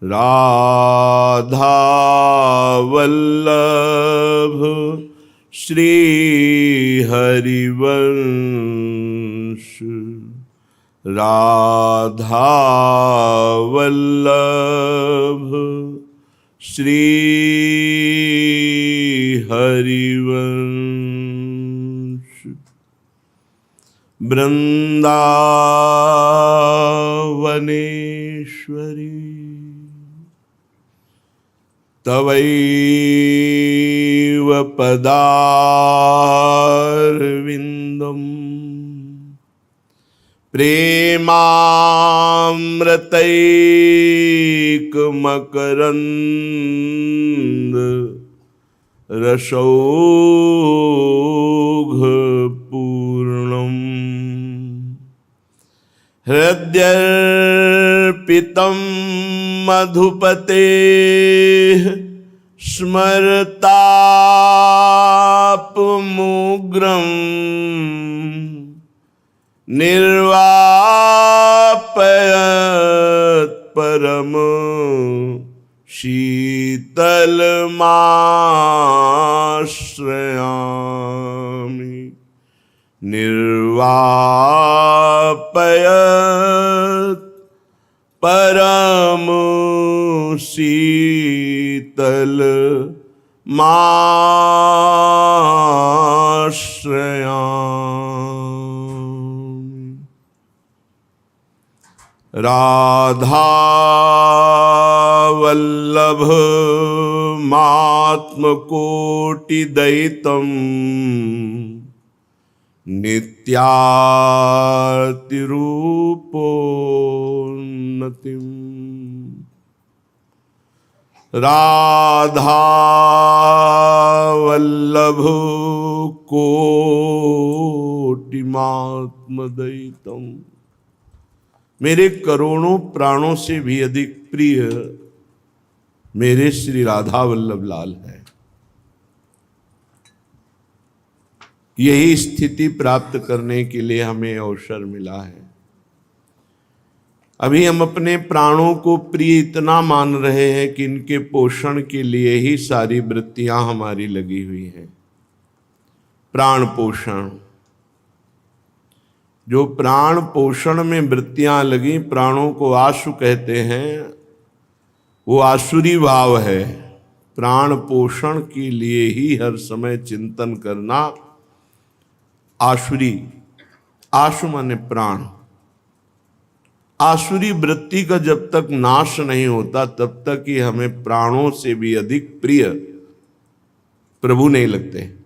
राधा वल्लभ श्री हरिवंश, राधा वल्लभ श्री हरिवंश। वृंदावनेश्वरी तवैव पदारविन्दम् प्रेमामृतैकमकरन्द रसौघपूर्णम् हृद्यर्पितं मधुपतेः स्मरतापमुग्रम् निर्वापयत् परम शीतलमाश्रयामि। निर्वापयत् परम शीतलमाश्रयामि। राधा वल्लभ मात्मकोटिदयितम् नित्यातिरूपोन्नतिम्। राधा वल्लभ कोटिमात्मदयितम्, मेरे करोड़ों प्राणों से भी अधिक प्रिय मेरे श्री राधा वल्लभ लाल है। यही स्थिति प्राप्त करने के लिए हमें अवसर मिला है। अभी हम अपने प्राणों को प्रिय इतना मान रहे हैं कि इनके पोषण के लिए ही सारी वृत्तियां हमारी लगी हुई हैं। प्राण पोषण, जो प्राण पोषण में वृत्तियां लगी, प्राणों को आशु कहते हैं, वो आसुरी भाव है। प्राण पोषण के लिए ही हर समय चिंतन करना आसुरी, आशु माने प्राण। आसुरी वृत्ति का जब तक नाश नहीं होता तब तक ही हमें प्राणों से भी अधिक प्रिय प्रभु नहीं लगते।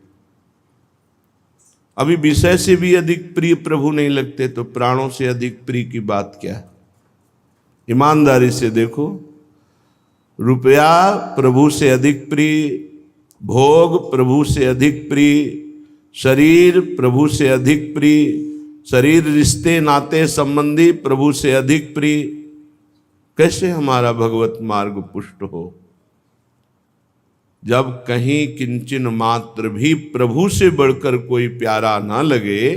अभी विषय से भी अधिक प्रिय प्रभु नहीं लगते तो प्राणों से अधिक प्रिय की बात क्या है? ईमानदारी से देखो, रुपया प्रभु से अधिक प्रिय, भोग प्रभु से अधिक प्रिय, शरीर प्रभु से अधिक प्रिय, शरीर रिश्ते नाते संबंधी प्रभु से अधिक प्रिय। कैसे हमारा भगवत मार्ग पुष्ट हो? जब कहीं किंचन मात्र भी प्रभु से बढ़कर कोई प्यारा ना लगे,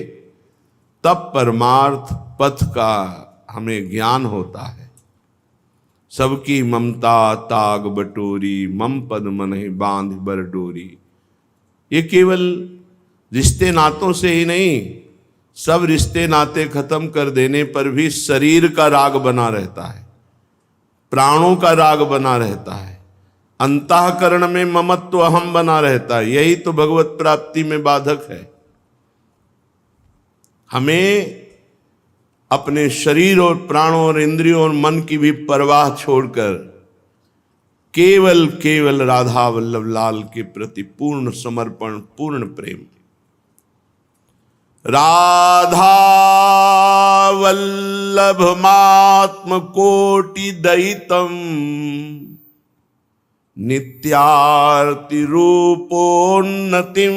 तब परमार्थ पथ का हमें ज्ञान होता है। सबकी ममता ताग बटोरी, मम पद मनहि बांध बर डोरी। ये केवल रिश्ते नातों से ही नहीं, सब रिश्ते नाते खत्म कर देने पर भी शरीर का राग बना रहता है, प्राणों का राग बना रहता है, अंतःकरण में ममत्व अहम बना रहता है। यही तो भगवत प्राप्ति में बाधक है। हमें अपने शरीर और प्राणों और इंद्रियों और मन की भी परवाह छोड़कर केवल केवल राधा वल्लभ लाल के प्रति पूर्ण समर्पण, पूर्ण प्रेम। राधा वल्लभ मात्म कोटि दयितम नित्यार्ति रूपोन्नतिम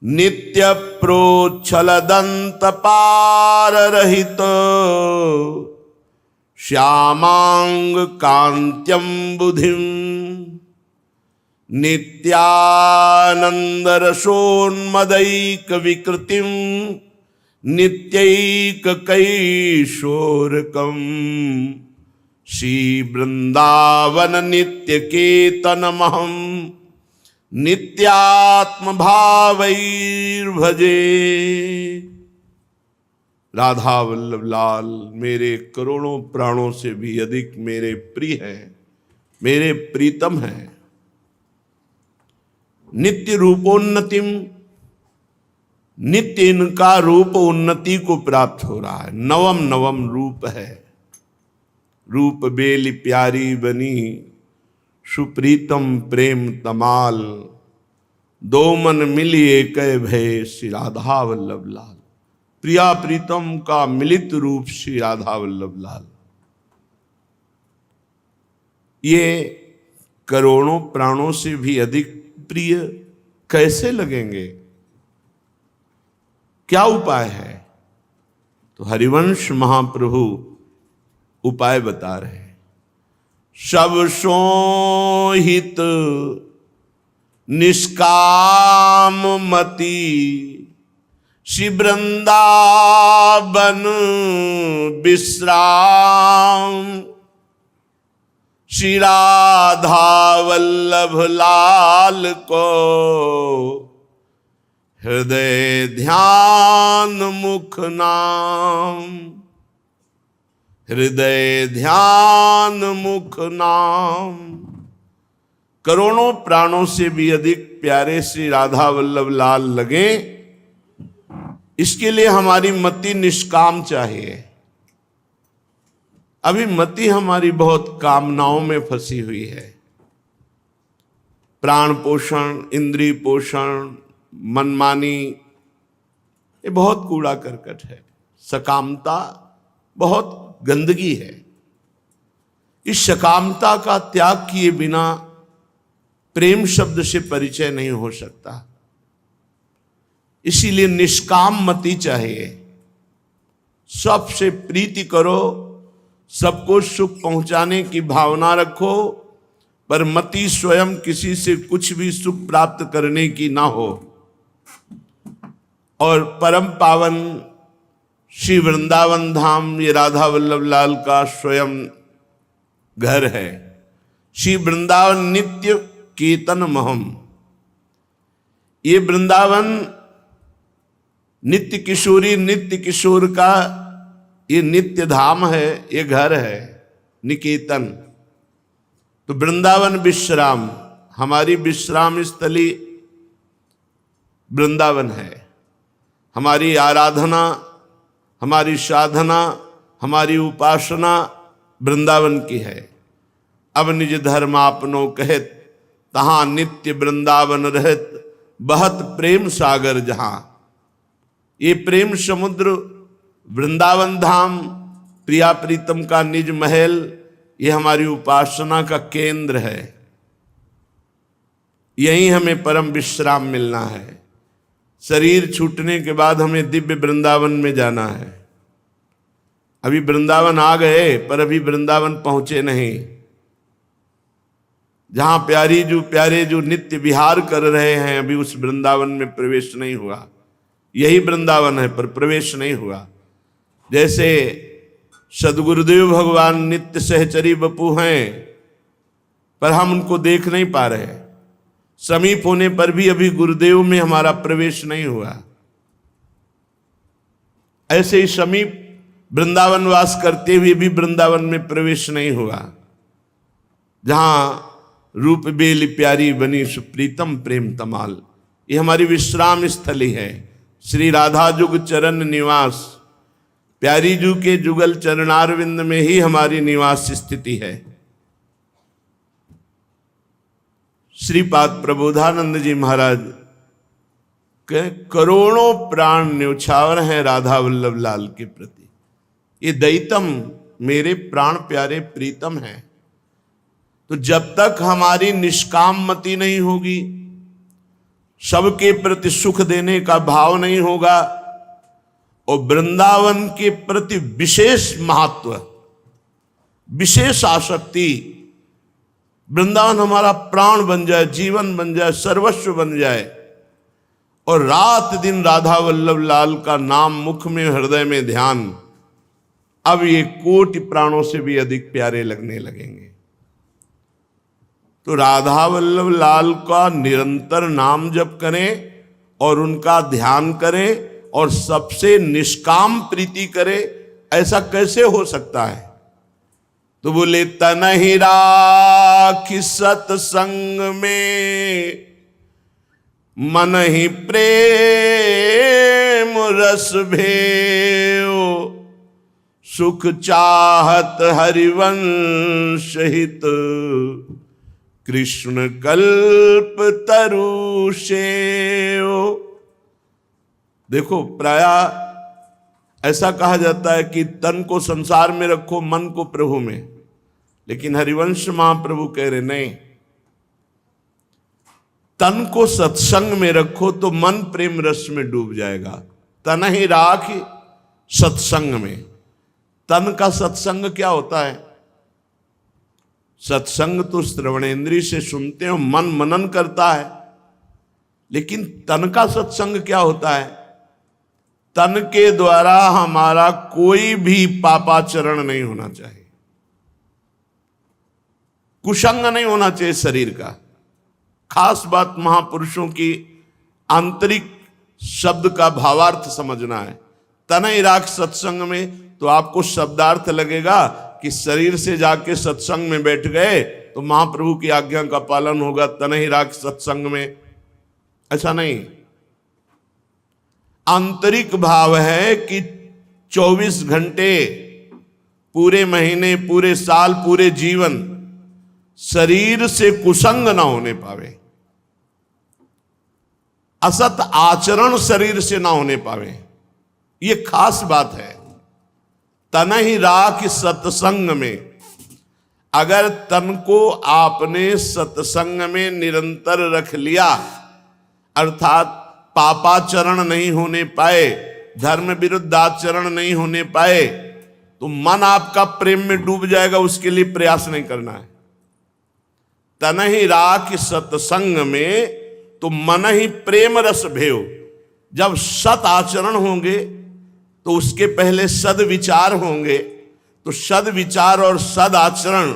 नित्य प्रोच्छल दंत पार रहित श्यामांग कांत्यम बुधिम नित्यानंद रसोन्मदैक विकृतिम नित्यैक कैशोरकम श्री वृंदावन नित्य केतनमहं नित्यात्म भावैर्भजे। राधा वल्लभ लाल मेरे करोड़ों प्राणों से भी अधिक मेरे प्रिय हैं, मेरे प्रीतम हैं। नित्य रूपोन्नतिम, नित्य इनका रूप उन्नति को प्राप्त हो रहा है। नवम नवम रूप है। रूप बेली प्यारी बनी, सुप्रीतम प्रेम तमाल, दो मन मिली एक भय, श्री राधा वल्लभ लाल। प्रिया प्रीतम का मिलित रूप श्री राधा वल्लभ लाल। ये करोड़ों प्राणों से भी अधिक प्रिय कैसे लगेंगे? क्या उपाय है? तो हरिवंश महाप्रभु उपाय बता रहे हैं। सब सोहित निष्काम मति, श्री वृंदावन विश्राम, श्री राधा वल्लभ लाल को हृदय ध्यान मुख नाम, हृदय ध्यान मुख नाम। करोड़ों प्राणों से भी अधिक प्यारे श्री राधा वल्लभ लाल लगे, इसके लिए हमारी मति निष्काम चाहिए। अभी मति हमारी बहुत कामनाओं में फंसी हुई है। प्राण पोषण, इंद्रिय पोषण, मनमानी, ये बहुत कूड़ा करकट है। सकामता बहुत गंदगी है। इस सकामता का त्याग किए बिना प्रेम शब्द से परिचय नहीं हो सकता। इसीलिए निष्काम मति चाहिए। सबसे प्रीति करो, सबको सुख पहुंचाने की भावना रखो, पर मति स्वयं किसी से कुछ भी सुख प्राप्त करने की ना हो। और परम पावन श्री वृंदावन धाम ये राधा वल्लभ लाल का स्वयं घर है। श्री वृंदावन नित्य केतन महम, ये वृंदावन नित्य किशोरी, नित्य किशोर का ये नित्य धाम है, ये घर है निकेतन। तो वृंदावन विश्राम, हमारी विश्राम स्थली वृंदावन है। हमारी आराधना, हमारी साधना, हमारी उपासना वृंदावन की है। अब निज धर्म आपनो कहत, तहां नित्य वृंदावन रहत, बहत प्रेम सागर जहां। ये प्रेम समुद्र वृंदावन धाम, प्रिया प्रीतम का निज महल, ये हमारी उपासना का केंद्र है। यहीं हमें परम विश्राम मिलना है। शरीर छूटने के बाद हमें दिव्य वृंदावन में जाना है। अभी वृंदावन आ गए, पर अभी वृंदावन पहुंचे नहीं। जहां प्यारे जो नित्य विहार कर रहे हैं, अभी उस वृंदावन में प्रवेश नहीं हुआ। यही वृंदावन है, पर प्रवेश नहीं हुआ। जैसे सदगुरुदेव भगवान नित्य सहचरी बपू हैं, पर हम उनको देख नहीं पा रहे। समीप होने पर भी अभी गुरुदेव में हमारा प्रवेश नहीं हुआ। ऐसे ही समीप वृंदावन वास करते हुए भी वृंदावन में प्रवेश नहीं हुआ। जहां रूप बेली प्यारी बनी, सुप्रीतम प्रेम तमाल, ये हमारी विश्राम स्थली है। श्री राधा जुग चरण निवास, प्यारी जू के जुगल चरणारविंद में ही हमारी निवास स्थिति है। श्रीपाद प्रबोधानंद जी महाराज के करोड़ों प्राण न्यौछावर हैं राधा वल्लभ लाल के प्रति। ये दैतम मेरे प्राण प्यारे प्रीतम हैं। तो जब तक हमारी निष्काम मति नहीं होगी, सबके प्रति सुख देने का भाव नहीं होगा, और वृंदावन के प्रति विशेष महत्व, विशेष आसक्ति, वृंदावन हमारा प्राण बन जाए, जीवन बन जाए, सर्वस्व बन जाए, और रात दिन राधा वल्लभ लाल का नाम मुख में, हृदय में ध्यान, अब ये कोटि प्राणों से भी अधिक प्यारे लगने लगेंगे। तो राधा वल्लभ लाल का निरंतर नाम जप करें और उनका ध्यान करें और सबसे निष्काम प्रीति करें, ऐसा कैसे हो सकता है? तो बोले तनहि राखि सत्संग में, मन ही प्रेम रस भेयो, सुख चाहत हरिवंश हित, कृष्ण कल्प तरु सेयो। देखो, प्राय ऐसा कहा जाता है कि तन को संसार में रखो, मन को प्रभु में, लेकिन हरिवंश महाप्रभु कह रहे नहीं, तन को सत्संग में रखो तो मन प्रेम रस में डूब जाएगा। तन ही राख सत्संग में। तन का सत्संग क्या होता है? सत्संग तो श्रवणेंद्रिय से सुनते हो, मन मनन करता है, लेकिन तन का सत्संग क्या होता है? तन के द्वारा हमारा कोई भी पापाचरण नहीं होना चाहिए, कुसंग नहीं होना चाहिए शरीर का। खास बात महापुरुषों की आंतरिक शब्द का भावार्थ समझना है। तनहि राख सत्संग में तो आपको शब्दार्थ लगेगा कि शरीर से जाके सत्संग में बैठ गए तो महाप्रभु की आज्ञा का पालन होगा, तनहि राख सत्संग में। ऐसा नहीं, आंतरिक भाव है कि 24 घंटे, पूरे महीने, पूरे साल, पूरे जीवन शरीर से कुसंग ना होने पावे, असत आचरण शरीर से ना होने पावे। ये खास बात है। तनहि राख सत्संग में, अगर तन को आपने सत्संग में निरंतर रख लिया, अर्थात पापाचरण नहीं होने पाए, धर्म विरुद्ध आचरण नहीं होने पाए, तो मन आपका प्रेम में डूब जाएगा। उसके लिए प्रयास नहीं करना है। तनहि राख सत्संग में तो मन ही प्रेम रस भेव। जब सत आचरण होंगे तो उसके पहले सद विचार होंगे, तो सद विचार और सद आचरण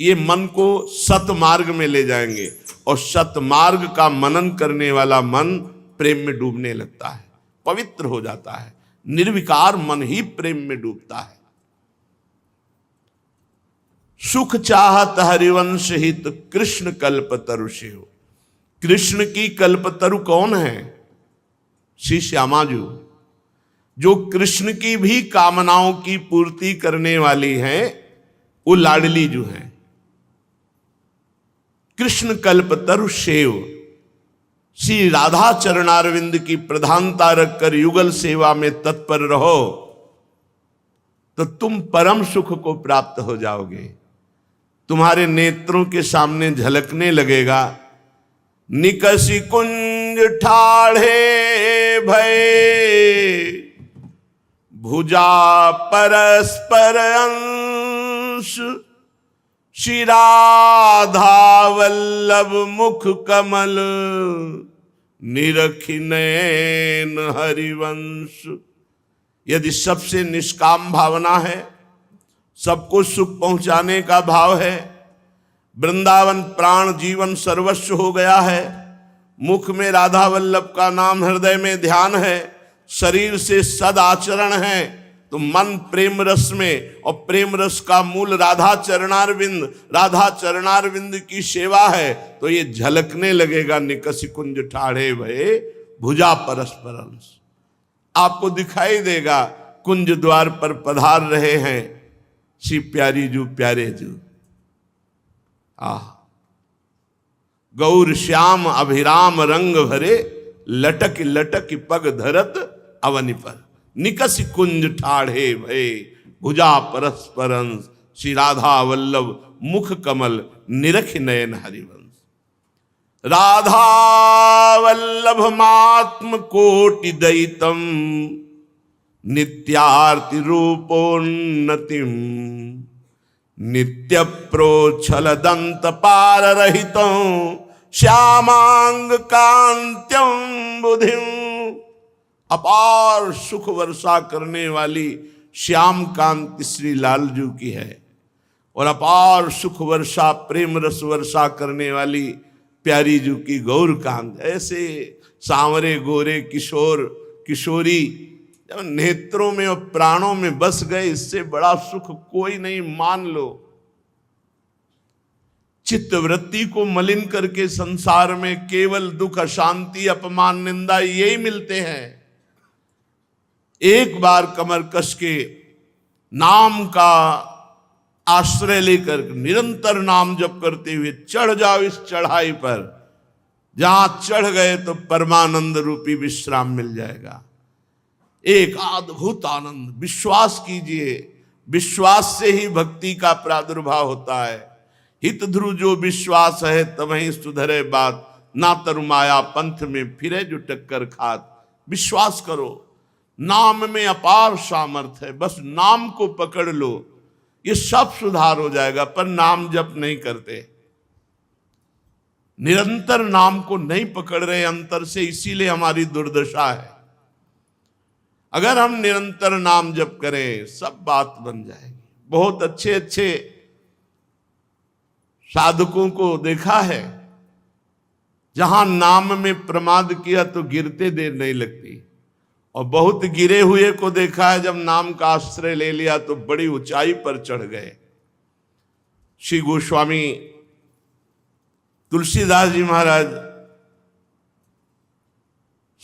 ये मन को सत मार्ग में ले जाएंगे, और सत मार्ग का मनन करने वाला मन प्रेम में डूबने लगता है, पवित्र हो जाता है। निर्विकार मन ही प्रेम में डूबता है। सुख चाहत हरिवंश हित, कृष्ण कल्पतरु शिव। कृष्ण की कल्पतरु कौन है? श्री श्यामाजू, जो कृष्ण की भी कामनाओं की पूर्ति करने वाली हैं, वो लाडली जो हैं। कृष्ण कल्पतरु सेव। श्री राधा चरणारविंद की प्रधानता रखकर युगल सेवा में तत्पर रहो तो तुम परम सुख को प्राप्त हो जाओगे। तुम्हारे नेत्रों के सामने झलकने लगेगा, निकसी कुंज ठाढ़े भय, भुजा परस्पर अंश, श्री राधा वल्लभ मुख कमल, निरखि नयन हरिवंश। यदि सबसे निष्काम भावना है, सबको सुख पहुंचाने का भाव है, वृंदावन प्राण जीवन सर्वस्व हो गया है, मुख में राधा वल्लभ का नाम, हृदय में ध्यान है, शरीर से सद आचरण है, तो मन प्रेम रस में, और प्रेम रस का मूल राधा चरणारविंद, राधा चरणारविंद की सेवा है, तो ये झलकने लगेगा। निकसी कुंज ठाढ़े भये, भुजा परस्पर अंश। आपको दिखाई देगा कुंज द्वार पर पधार रहे हैं श्री प्यारी जू प्यारे जू। गौर श्याम अभिराम रंग भरे, लटक लटक पग धरत अवनि पर, निकस कुंज ठाढ़े भये, भुजा परस्पर अंश, श्री राधा वल्लभ मुख कमल, निरख नयन हरिवंश। राधा वल्लभ मात्म कोटि दयितम, नित्यार्ति रूपोन्नतिम, नित्य प्रोच्छल दंत पार रहितं, श्यामांग कांत्यम बुधिम। अपार सुख वर्षा करने वाली श्याम कांति श्री लालजू की है। और अपार सुख वर्षा प्रेम रस वर्षा करने वाली प्यारी जू की गौर कांत। ऐसे सांवरे गोरे किशोर किशोरी जब नेत्रों में और प्राणों में बस गए, इससे बड़ा सुख कोई नहीं। मान लो, चित्तवृत्ति को मलिन करके संसार में केवल दुख अशांति अपमान निंदा यही मिलते हैं। एक बार कमर कस के नाम का आश्रय लेकर निरंतर नाम जप करते हुए चढ़ जाओ इस चढ़ाई पर, जहां चढ़ गए तो परमानंद रूपी विश्राम मिल जाएगा। एक अद्भुत आनंद। विश्वास कीजिए, विश्वास से ही भक्ति का प्रादुर्भाव होता है। हित ध्रुव जो विश्वास है तमहि सुधरे बात, ना तरु माया पंथ में फिरे जो टक्कर खात। विश्वास करो, नाम में अपार सामर्थ है। बस नाम को पकड़ लो, ये सब सुधार हो जाएगा। पर नाम जप नहीं करते, निरंतर नाम को नहीं पकड़ रहे अंतर से, इसीलिए हमारी दुर्दशा है। अगर हम निरंतर नाम जप करें सब बात बन जाएगी। बहुत अच्छे अच्छे साधकों को देखा है, जहां नाम में प्रमाद किया तो गिरते देर नहीं लगती, और बहुत गिरे हुए को देखा है जब नाम का आश्रय ले लिया तो बड़ी ऊंचाई पर चढ़ गए। श्री गोस्वामी तुलसीदास जी महाराज,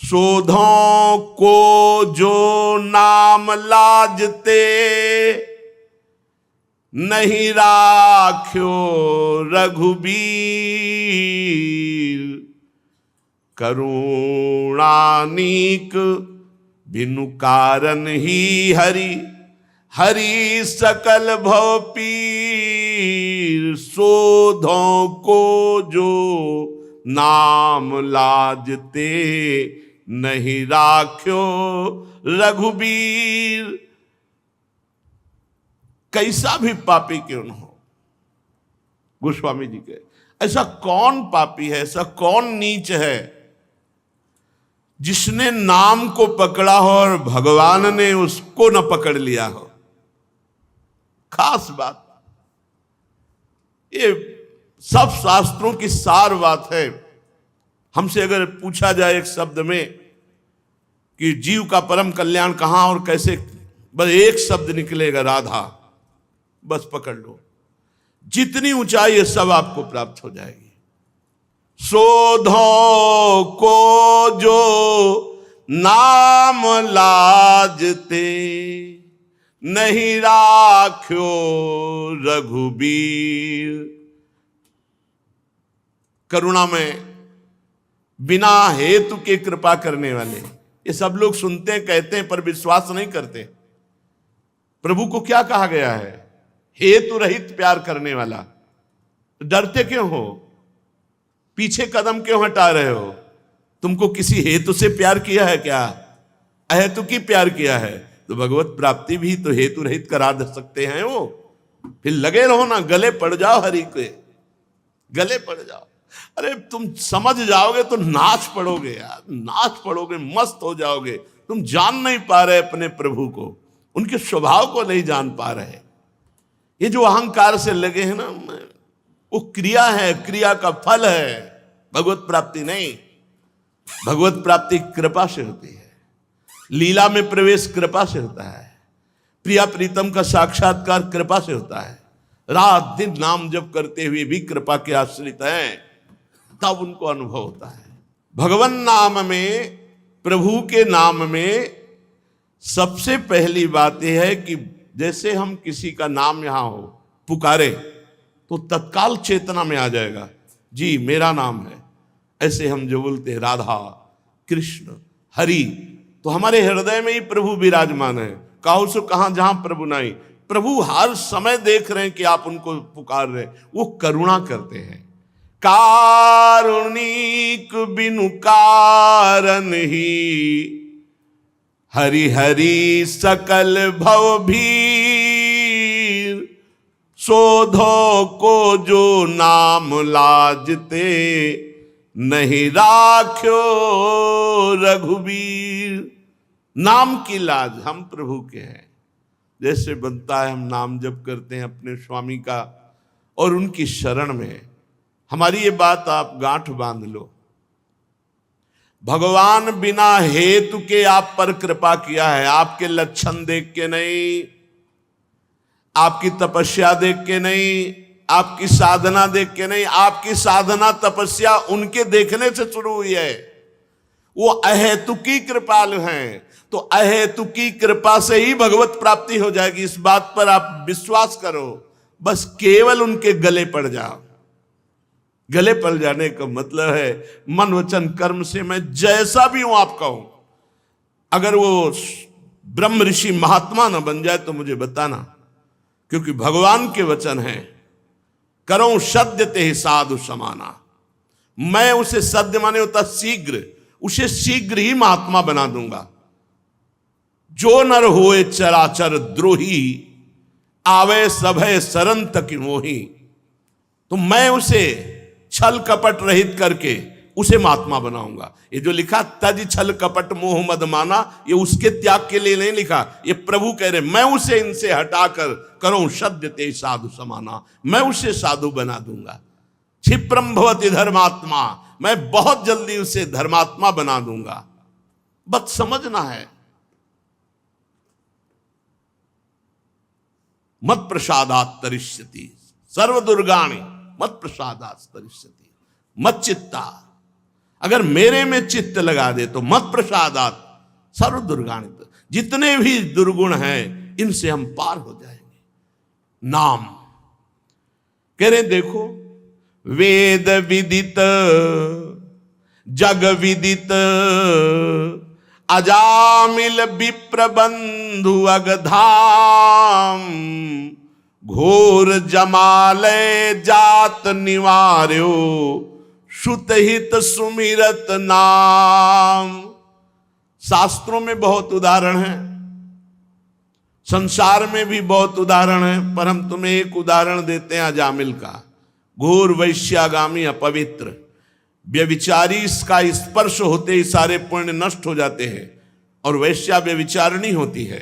शोधों को जो नाम लाजते, नहीं राख्यो रघुबीर, करुणानीक बिनु कारण ही हरि, हरि सकल भव पीर। शोधों को जो नाम लाजते, नहीं राख्यो रघुबीर। कैसा भी पापी क्यों न हो, गोस्वामी जी के, ऐसा कौन पापी है, ऐसा कौन नीच है जिसने नाम को पकड़ा हो और भगवान ने उसको न पकड़ लिया हो। खास बात, ये सब शास्त्रों की सार बात है। हमसे अगर पूछा जाए एक शब्द में कि जीव का परम कल्याण कहां और कैसे, बस एक शब्द निकलेगा, राधा। बस पकड़ लो, जितनी ऊंचाई है सब आपको प्राप्त हो जाएगी। शोधों को जो नाम लाजते, नहीं राख्यो रघुबीर। करुणा में बिना हेतु के कृपा करने वाले, ये सब लोग सुनते हैं, कहते हैं, पर विश्वास नहीं करते। प्रभु को क्या कहा गया है? हेतु रहित प्यार करने वाला। डरते क्यों हो? पीछे कदम क्यों हटा रहे हो? तुमको किसी हेतु से प्यार किया है क्या? अहेतु की प्यार किया है तो भगवत प्राप्ति भी तो हेतु रहित करा दे सकते हैं वो। फिर लगे रहो ना, गले पड़ जाओ हरि के, गले पड़ जाओ। अरे तुम समझ जाओगे तो नाच पड़ोगे यार, नाच पड़ोगे, मस्त हो जाओगे। तुम जान नहीं पा रहे अपने प्रभु को, उनके स्वभाव को नहीं जान पा रहे। ये जो अहंकार से लगे हैं ना, वो क्रिया है, क्रिया का फल है, भगवत प्राप्ति नहीं। भगवत प्राप्ति कृपा से होती है, लीला में प्रवेश कृपा से होता है, प्रिया प्रीतम का साक्षात्कार कृपा से होता है। रात दिन नाम जप करते हुए भी कृपा के आश्रित हैं, तब उनको अनुभव होता है। भगवान नाम में, प्रभु के नाम में सबसे पहली बात यह है कि जैसे हम किसी का नाम यहां हो पुकारे तो तत्काल चेतना में आ जाएगा, जी मेरा नाम है। ऐसे हम जो बोलते हैं राधा कृष्ण हरि, तो हमारे हृदय में ही प्रभु विराजमान है। काहू सो कहां जहां प्रभु नहीं। प्रभु हर समय देख रहे हैं कि आप उनको पुकार रहे, वो करुणा करते हैं। कारुणिक बिनु कारण ही, हरि हरि सकल भव भीर। शोधों को जो नाम लाजते, नहीं राख्यो रघुबीर। नाम की लाज हम प्रभु के हैं, जैसे बनता है हम नाम जप करते हैं अपने स्वामी का और उनकी शरण में। हमारी ये बात आप गांठ बांध लो, भगवान बिना हेतु के आप पर कृपा किया है, आपके लक्षण देख के नहीं, आपकी तपस्या देख के नहीं, आपकी साधना देख के नहीं। आपकी साधना तपस्या उनके देखने से शुरू हुई है, वो अहेतुकी कृपालु हैं। तो अहेतुकी कृपा से ही भगवत प्राप्ति हो जाएगी, इस बात पर आप विश्वास करो। बस केवल उनके गले पड़ जाओ। गले पड़ जाने का मतलब है मन वचन कर्म से मैं जैसा भी हूं आपका हूं। अगर वो ब्रह्म ऋषि महात्मा ना बन जाए तो मुझे बताना, क्योंकि भगवान के वचन हैं, करो सद्य ते ही साधु समाना। मैं उसे सद्य माने होता शीघ्र, उसे शीघ्र ही महात्मा बना दूंगा। जो नर होए चराचर द्रोही, आवे सभय सरन तक मोही। तो मैं उसे छल कपट रहित करके उसे महात्मा बनाऊंगा। ये जो लिखा तज छल कपट मोह मद माना, ये उसके त्याग के लिए नहीं लिखा, ये प्रभु कह रहे मैं उसे इनसे हटाकर करूं सद्य ते साधु समाना, मैं उसे साधु बना दूंगा। क्षिप्रम भवति धर्मात्मा, मैं बहुत जल्दी उसे धर्मात्मा बना दूंगा। बस समझना है, मत प्रसादात तरिष्यति सर्व दुर्गाणि मत प्रसादात तरिष्यति मत चित्ता। अगर मेरे में चित्त लगा दे तो मत प्रसादात सर्व दुर्गाणि, जितने भी दुर्गुण हैं इनसे हम पार हो जाएंगे। नाम कह रहे देखो, वेद विदित जग विदित अजामिल विप्रबंधु अगधाम, घोर जमालय जात निवार्यो श्रुतहित सुमिरत नाम। शास्त्रों में बहुत उदाहरण है, संसार में भी बहुत उदाहरण है, पर हम तुम्हें एक उदाहरण देते हैं अजामिल का। घोर वैश्यागामी अपवित्र व्यभिचारी, इसका स्पर्श होते ही सारे पुण्य नष्ट हो जाते हैं, और वैश्या व्यभिचारिणी होती है।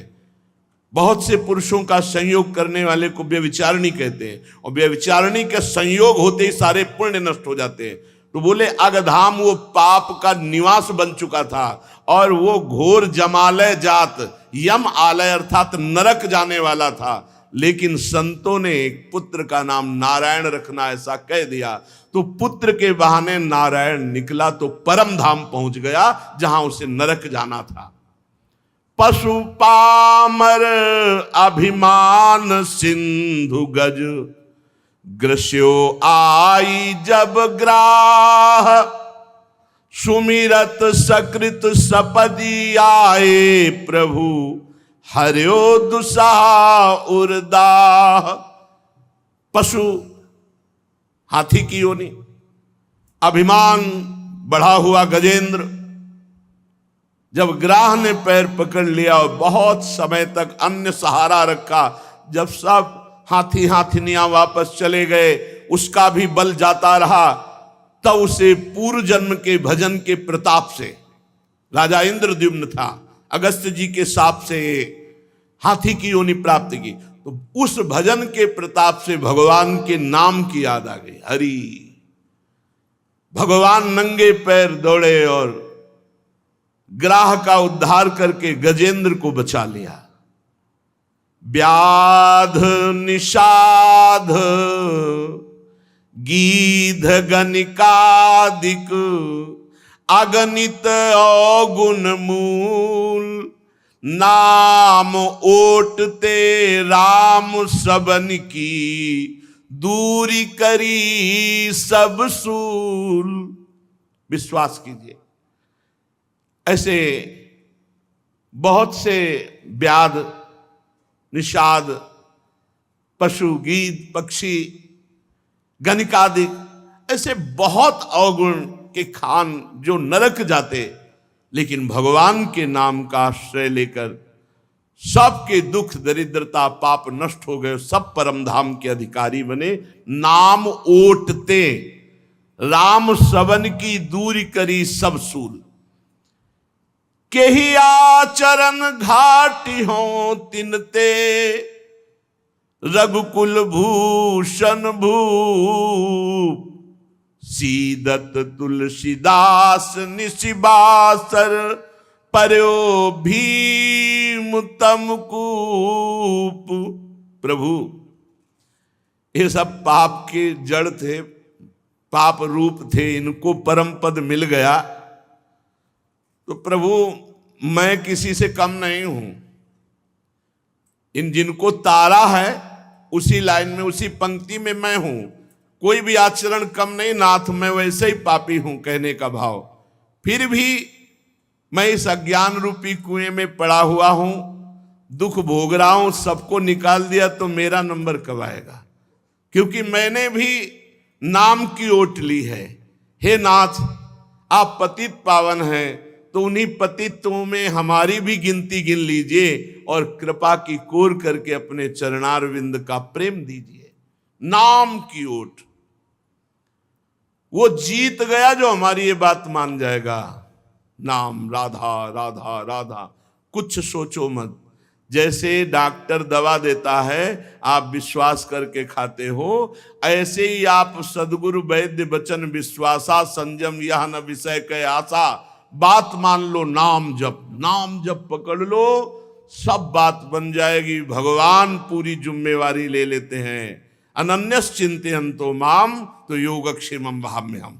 बहुत से पुरुषों का संयोग करने वाले को व्यभिचारिणी कहते हैं, और व्यभिचारिणी के संयोग होते ही सारे पुण्य नष्ट हो जाते हैं। तो बोले अगधाम वो पाप का निवास बन चुका था, और वो घोर जमालय जात यम आलय अर्थात नरक जाने वाला था। लेकिन संतों ने एक पुत्र का नाम नारायण रखना ऐसा कह दिया, तो पुत्र के बहाने नारायण निकला तो परम धाम पहुंच गया जहां उसे नरक जाना था। पशु पामर अभिमान सिंधु गज, ग्रस्यो आई जब ग्राह, सुमिरत सकृत सपदी आए प्रभु, हर्यो दुसाह उर्दाह। पशु हाथी की योनि, अभिमान बढ़ा हुआ गजेंद्र, जब ग्राह ने पैर पकड़ लिया और बहुत समय तक अन्य सहारा रखा, जब सब हाथी हाथिनियां वापस चले गए, उसका भी बल जाता रहा, तब उसे पूर्व जन्म के भजन के प्रताप से, राजा इंद्रद्युम्न था, अगस्त्य जी के शाप से हाथी की योनि प्राप्त की। तो उस भजन के प्रताप से भगवान के नाम की याद आ गई, हरि। भगवान नंगे पैर दौड़े और ग्राह का उद्धार करके गजेंद्र को बचा लिया। व्याध निषाध गीध गणिकादिक, अगणित अवगुण मूल, नाम ओटते राम सबन की, दूरी करी सब सूल। विश्वास कीजिए, ऐसे बहुत से व्याध निषाद पशु गीध पक्षी गणिकादिक, ऐसे बहुत अवगुण के खान जो नरक जाते, लेकिन भगवान के नाम का आश्रय लेकर सबके दुख दरिद्रता पाप नष्ट हो गए, सब परम धाम के अधिकारी बने। नाम ओटते राम सबन की, दूरी करी सब सूल। के ही आचरण घाटी हो तिनते, रघुकुल भूषण भूप, सीदत तुलसीदास निशिबासर, पर्यो भीम तम कूप। प्रभु ये सब पाप के जड़ थे, पाप रूप थे, इनको परम पद मिल गया तो प्रभु मैं किसी से कम नहीं हूं। इन जिनको तारा है उसी लाइन में, उसी पंक्ति में मैं हूं। कोई भी आचरण कम नहीं नाथ, मैं वैसे ही पापी हूं कहने का भाव। फिर भी मैं इस अज्ञान रूपी कुएं में पड़ा हुआ हूं, दुख भोग रहा हूं। सबको निकाल दिया तो मेरा नंबर कब आएगा? क्योंकि मैंने भी नाम की ओट ली है। हे नाथ, आप पतित पावन हैं, तो उन्हीं पतित्वों में हमारी भी गिनती गिन लीजिए और कृपा की कोर करके अपने चरणारविंद का प्रेम दीजिए। नाम की ओट वो जीत गया जो हमारी ये बात मान जाएगा। नाम राधा राधा राधा, कुछ सोचो मत। जैसे डॉक्टर दवा देता है आप विश्वास करके खाते हो, ऐसे ही आप सदगुरु वैद्य वचन विश्वासा, संयम यह न विषय के आशा, बात मान लो। नाम जप पकड़ लो, सब बात बन जाएगी। भगवान पूरी जिम्मेवारी ले लेते हैं। अनन्यस चिंतयन्तो माम, तो योगक्षेमम वहाम्यहम्।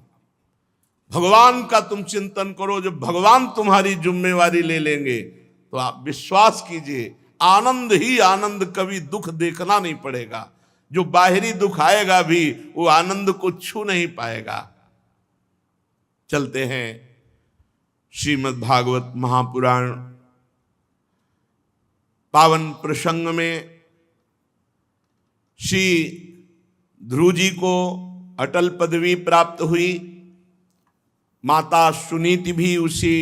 भगवान का तुम चिंतन करो। जब भगवान तुम्हारी जिम्मेवारी ले लेंगे तो आप विश्वास कीजिए, आनंद ही आनंद, कभी दुख देखना नहीं पड़ेगा। जो बाहरी दुख आएगा भी वो आनंद को छू नहीं पाएगा। चलते हैं श्रीमद् भागवत महापुराण पावन प्रसंग में। श्री ध्रुव जी को अटल पदवी प्राप्त हुई। माता सुनीति भी उसी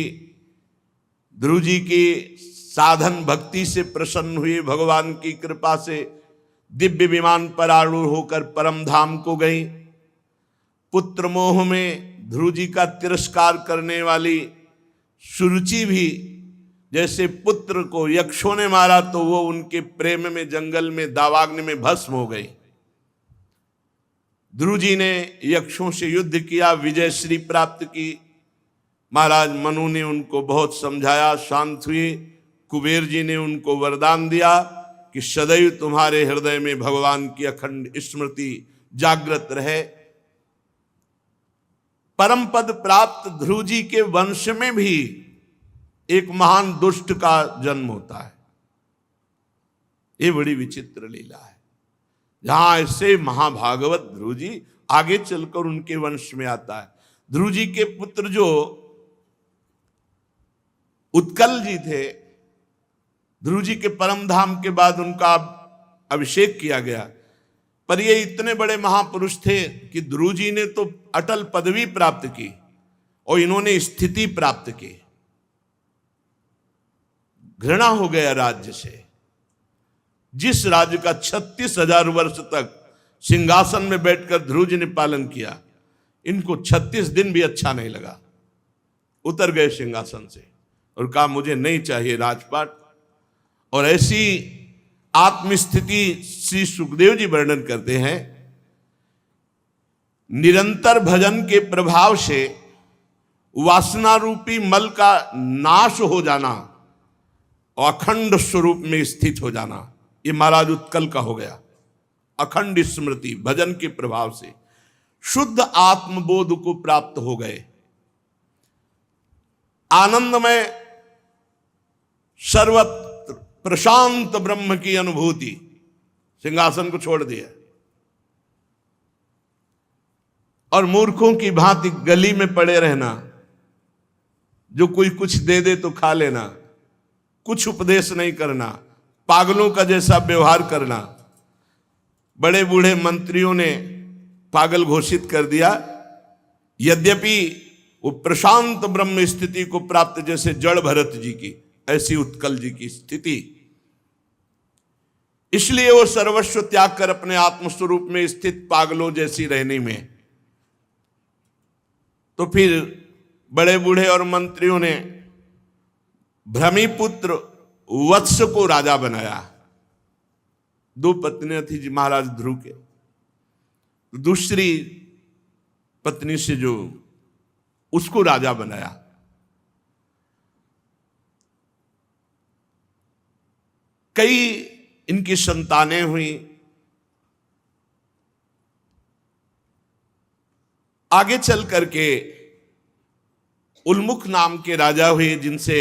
ध्रुव जी की साधन भक्ति से प्रसन्न हुई। भगवान की कृपा से दिव्य विमान पर आरूढ़ होकर परम धाम को गई। पुत्र मोह में ध्रुव जी का तिरस्कार करने वाली सुरुचि भी, जैसे पुत्र को यक्षों ने मारा तो वो उनके प्रेम में जंगल में दावाग्नि में भस्म हो गई। ध्रुव जी ने यक्षों से युद्ध किया, विजय श्री प्राप्त की। महाराज मनु ने उनको बहुत समझाया, शांत हुए। कुबेर जी ने उनको वरदान दिया कि सदैव तुम्हारे हृदय में भगवान की अखंड स्मृति जागृत रहे। परम पद प्राप्त ध्रुव जी के वंश में भी एक महान दुष्ट का जन्म होता है। ये बड़ी विचित्र लीला है। जहां ऐसे महाभागवत ध्रुव जी, आगे चलकर उनके वंश में आता है। ध्रुव जी के पुत्र जो उत्कल जी थे, ध्रुव जी के परम धाम के बाद उनका अभिषेक किया गया। पर ये इतने बड़े महापुरुष थे कि ध्रुव जी ने तो अटल पदवी प्राप्त की और इन्होंने स्थिति प्राप्त की। घृणा हो गया राज्य से। जिस राज्य का 36,000 वर्ष तक सिंहासन में बैठकर ध्रुव जी ने पालन किया, इनको 36 दिन भी अच्छा नहीं लगा। उतर गए सिंहासन से और कहा मुझे नहीं चाहिए राजपाट। और ऐसी आत्मस्थिति श्री सुखदेव जी वर्णन करते हैं। निरंतर भजन के प्रभाव से वासना रूपी मल का नाश हो जाना और अखंड स्वरूप में स्थित हो जाना, ये महाराज उत्कल का हो गया। अखंड स्मृति भजन के प्रभाव से शुद्ध आत्मबोध को प्राप्त हो गए। आनंदमय सर्वत्र प्रशांत ब्रह्म की अनुभूति। सिंहासन को छोड़ दिया और मूर्खों की भांति गली में पड़े रहना। जो कोई कुछ दे दे तो खा लेना, कुछ उपदेश नहीं करना, पागलों का जैसा व्यवहार करना। बड़े बूढ़े मंत्रियों ने पागल घोषित कर दिया। यद्यपि वो प्रशांत ब्रह्म स्थिति को प्राप्त, जैसे जड़ भरत जी की, ऐसी उत्कल जी की स्थिति। इसलिए वो सर्वस्व त्याग कर अपने आत्मस्वरूप में स्थित पागलों जैसी रहने में। तो फिर बड़े बूढ़े और मंत्रियों ने भ्रमिपुत्र वत्स को राजा बनाया। दो पत्नियां थी जी महाराज ध्रुव के। दूसरी पत्नी से जो उसको राजा बनाया। कई इनकी संतानें हुई। आगे चल करके उल्मुख नाम के राजा हुए, जिनसे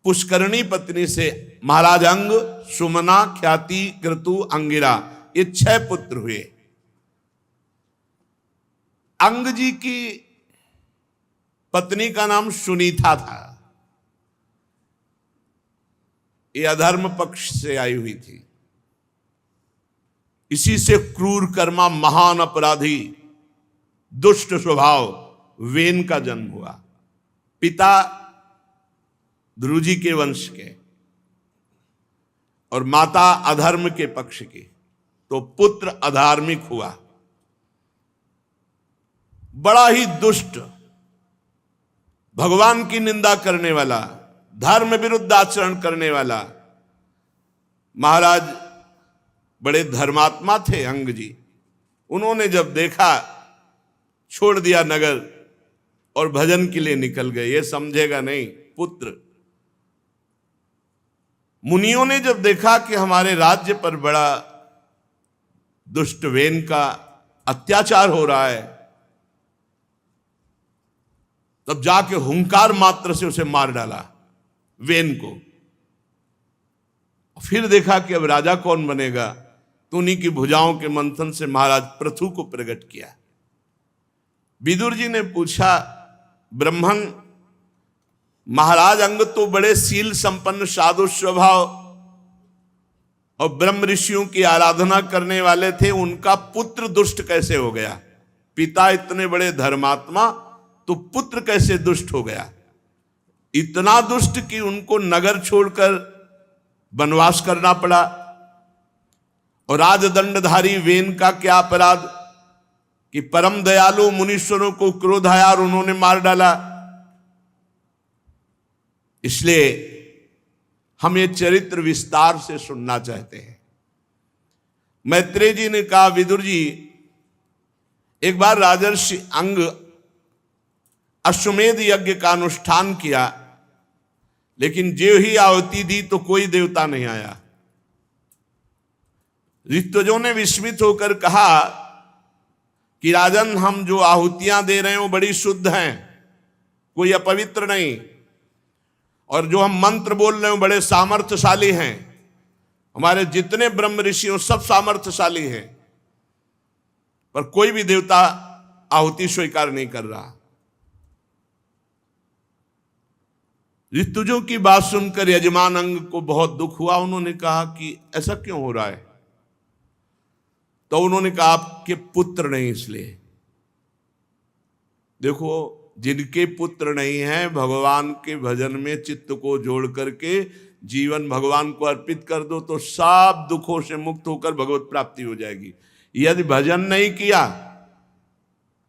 पुष्करणी पत्नी से महाराज अंग, सुमना, ख्याति, क्रतु, अंगिरा, ये 6 पुत्र हुए। अंग जी की पत्नी का नाम सुनीता था। ये अधर्म पक्ष से आई हुई थी। इसी से क्रूर कर्मा, महान अपराधी, दुष्ट स्वभाव वेन का जन्म हुआ। पिता ध्रुव जी के वंश के और माता अधर्म के पक्ष की, तो पुत्र अधार्मिक हुआ। बड़ा ही दुष्ट, भगवान की निंदा करने वाला, धर्म विरुद्ध आचरण करने वाला। महाराज बड़े धर्मात्मा थे अंग जी। उन्होंने जब देखा, छोड़ दिया नगर और भजन के लिए निकल गए। ये समझेगा नहीं पुत्र। मुनियों ने जब देखा कि हमारे राज्य पर बड़ा दुष्ट वेन का अत्याचार हो रहा है, तब जाके हुंकार मात्र से उसे मार डाला, वेन को। फिर देखा कि अब राजा कौन बनेगा, तो उन्हीं की भुजाओं के मंथन से महाराज पृथु को प्रकट किया। विदुर जी ने पूछा, ब्रह्मन, महाराज अंग तो बड़े शील संपन्न, साधु स्वभाव और ब्रह्म ऋषियों की आराधना करने वाले थे, उनका पुत्र दुष्ट कैसे हो गया? पिता इतने बड़े धर्मात्मा, तो पुत्र कैसे दुष्ट हो गया? इतना दुष्ट कि उनको नगर छोड़कर वनवास करना पड़ा। और राजदंडधारी वेन का क्या अपराध कि परम दयालु मुनीश्वरों को क्रोध आया और उन्होंने मार डाला। इसलिए हम ये चरित्र विस्तार से सुनना चाहते हैं। मैत्रेय जी ने कहा, विदुर जी, एक बार राजर्षि अंग अश्वमेध यज्ञ का अनुष्ठान किया, लेकिन जो ही आहुति दी तो कोई देवता नहीं आया। ऋत्विजों ने विस्मित होकर कहा कि राजन, हम जो आहुतियां दे रहे हैं वो बड़ी शुद्ध हैं, कोई अपवित्र नहीं, और जो हम मंत्र बोल रहे हैं बड़े सामर्थ्यशाली हैं। हमारे जितने ब्रह्म ऋषि हैं सब सामर्थ्यशाली हैं, पर कोई भी देवता आहुति स्वीकार नहीं कर रहा। ऋतुजों की बात सुनकर यजमान अंग को बहुत दुख हुआ। उन्होंने कहा कि ऐसा क्यों हो रहा है? तो उन्होंने कहा, आपके पुत्र नहीं इसलिए। देखो, जिनके पुत्र नहीं हैं, भगवान के भजन में चित्त को जोड़ करके जीवन भगवान को अर्पित कर दो तो सब दुखों से मुक्त होकर भगवत प्राप्ति हो जाएगी। यदि भजन नहीं किया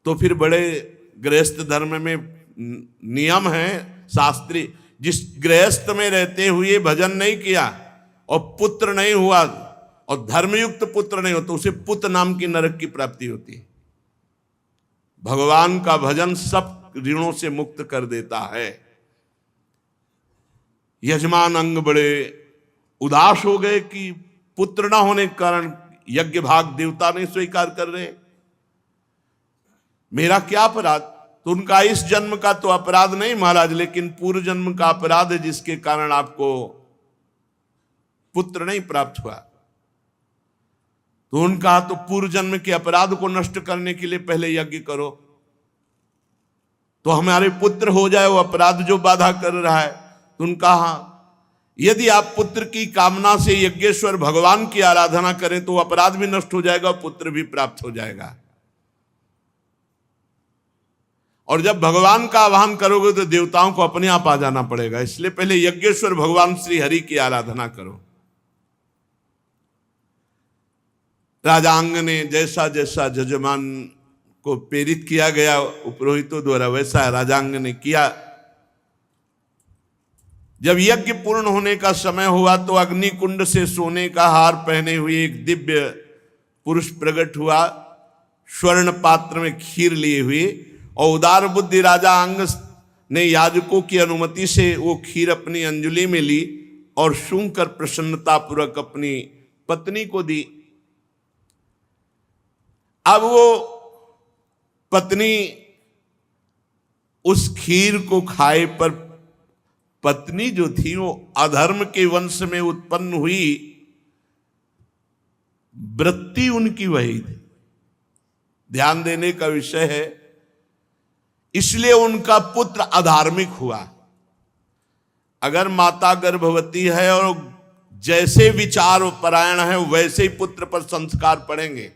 तो फिर बड़े गृहस्थ धर्म में नियम है शास्त्री, जिस गृहस्थ में रहते हुए भजन नहीं किया और पुत्र नहीं हुआ और धर्मयुक्त पुत्र नहीं हो, तो उसे पुत्र नाम की नरक की प्राप्ति होती है। भगवान का भजन सब ऋणों से मुक्त कर देता है। यजमान अंग बड़े उदास हो गए कि पुत्र ना होने के कारण यज्ञ भाग देवता नहीं स्वीकार कर रहे, मेरा क्या अपराध? तो उनका इस जन्म का तो अपराध नहीं महाराज, लेकिन पूर्व जन्म का अपराध है, जिसके कारण आपको पुत्र नहीं प्राप्त हुआ। तो उनका तो पूर्व जन्म के अपराध को नष्ट करने के लिए पहले यज्ञ करो, तो हमारे पुत्र हो जाए वो अपराध जो बाधा कर रहा है। तो उनका, हाँ, यदि आप पुत्र की कामना से यज्ञेश्वर भगवान की आराधना करें तो अपराध भी नष्ट हो जाएगा, पुत्र भी प्राप्त हो जाएगा। और जब भगवान का आह्वान करोगे तो देवताओं को अपने आप आ जाना पड़ेगा, इसलिए पहले यज्ञेश्वर भगवान श्री हरि की आराधना करो। राजांग ने जैसा जैसा जजमान को प्रेरित किया गया पुरोहितों द्वारा, वैसा राजांग ने किया। जब यज्ञ पूर्ण होने का समय हुआ तो अग्निकुंड से सोने का हार पहने हुए एक दिव्य पुरुष प्रकट हुआ, स्वर्ण पात्र में खीर लिए हुए, और उदार बुद्धि राजा अंग ने याजकों की अनुमति से वो खीर अपनी अंजलि में ली और सूंघ कर प्रसन्नता पूर्वक अपनी पत्नी को दी। अब वो पत्नी उस खीर को खाए, पर पत्नी जो थी वो अधर्म के वंश में उत्पन्न हुई, वृत्ति उनकी वही थी। ध्यान देने का विषय है, इसलिए उनका पुत्र अधार्मिक हुआ। अगर माता गर्भवती है और जैसे विचार परायण है वैसे ही पुत्र पर संस्कार पड़ेंगे।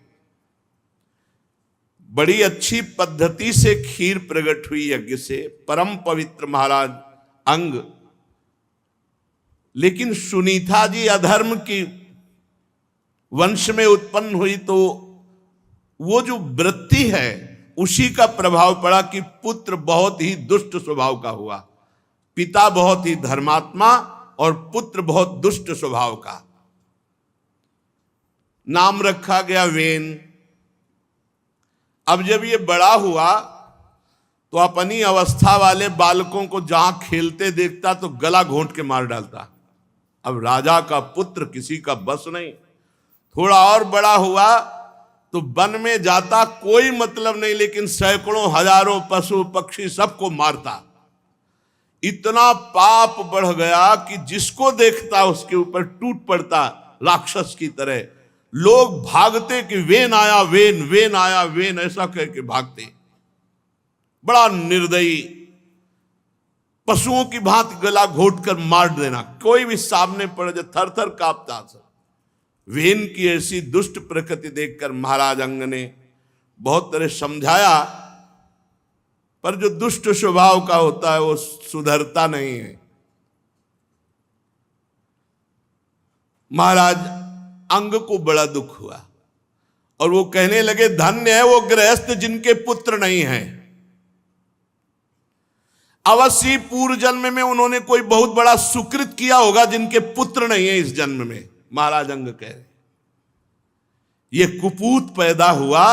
बड़ी अच्छी पद्धति से खीर प्रकट हुई यज्ञ से, परम पवित्र महाराज अंग। लेकिन सुनीता जी अधर्म की वंश में उत्पन्न हुई, तो वो जो वृत्ति है उसी का प्रभाव पड़ा कि पुत्र बहुत ही दुष्ट स्वभाव का हुआ। पिता बहुत ही धर्मात्मा और पुत्र बहुत दुष्ट स्वभाव का। नाम रखा गया वेन। अब जब ये बड़ा हुआ तो अपनी अवस्था वाले बालकों को जहां खेलते देखता तो गला घोंट के मार डालता। अब राजा का पुत्र किसी का बस नहीं। थोड़ा और बड़ा हुआ तो वन में जाता, कोई मतलब नहीं, लेकिन सैकड़ों हजारों पशु पक्षी सबको मारता। इतना पाप बढ़ गया कि जिसको देखता उसके ऊपर टूट पड़ता राक्षस की तरह। लोग भागते कि वेन आया, वेन, वेन आया, वेन, ऐसा कह के भागते। बड़ा निर्दयी, पशुओं की भांति गला घोट कर मार देना। कोई भी सामने पड़ जाए थर थर कांपता था। वेन की ऐसी दुष्ट प्रकृति देखकर महाराज अंग ने बहुत तरह समझाया, पर जो दुष्ट स्वभाव का होता है वो सुधरता नहीं है। महाराज अंग को बड़ा दुख हुआ और वो कहने लगे, धन्य है वो गृहस्थ जिनके पुत्र नहीं हैं। अवश्य पूर्व जन्म में उन्होंने कोई बहुत बड़ा सुकृत किया होगा जिनके पुत्र नहीं है इस जन्म में। महाराज अंग कह रहे, ये कुपूत पैदा हुआ,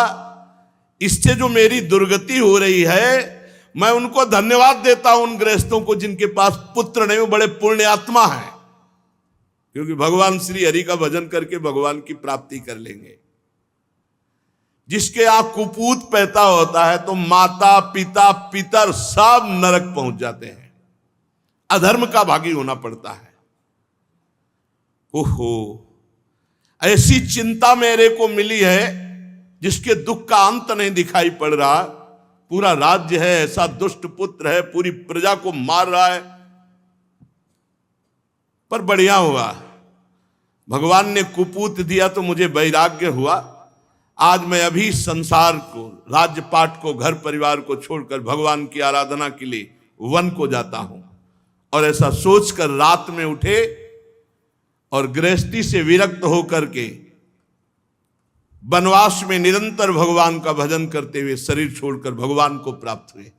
इससे जो मेरी दुर्गति हो रही है, मैं उनको धन्यवाद देता हूं, उन गृहस्थों को जिनके पास पुत्र नहीं, वो बड़े पुण्य आत्मा है, क्योंकि भगवान श्री हरि का भजन करके भगवान की प्राप्ति कर लेंगे। जिसके यहां कुपूत पैदा होता है तो माता पिता पितर सब नरक पहुंच जाते हैं, अधर्म का भागी होना पड़ता है। ओहो, ऐसी चिंता मेरे को मिली है जिसके दुख का अंत नहीं दिखाई पड़ रहा। पूरा राज्य है, ऐसा दुष्ट पुत्र है, पूरी प्रजा को मार रहा है। पर बढ़िया हुआ, भगवान ने कुपूत दिया तो मुझे वैराग्य हुआ। आज मैं अभी संसार को, राज्य पाट को, घर परिवार को छोड़कर भगवान की आराधना के लिए वन को जाता हूं। और ऐसा सोचकर रात में उठे और गृहस्थी से विरक्त होकर के वनवास में निरंतर भगवान का भजन करते हुए शरीर छोड़कर भगवान को प्राप्त हुए।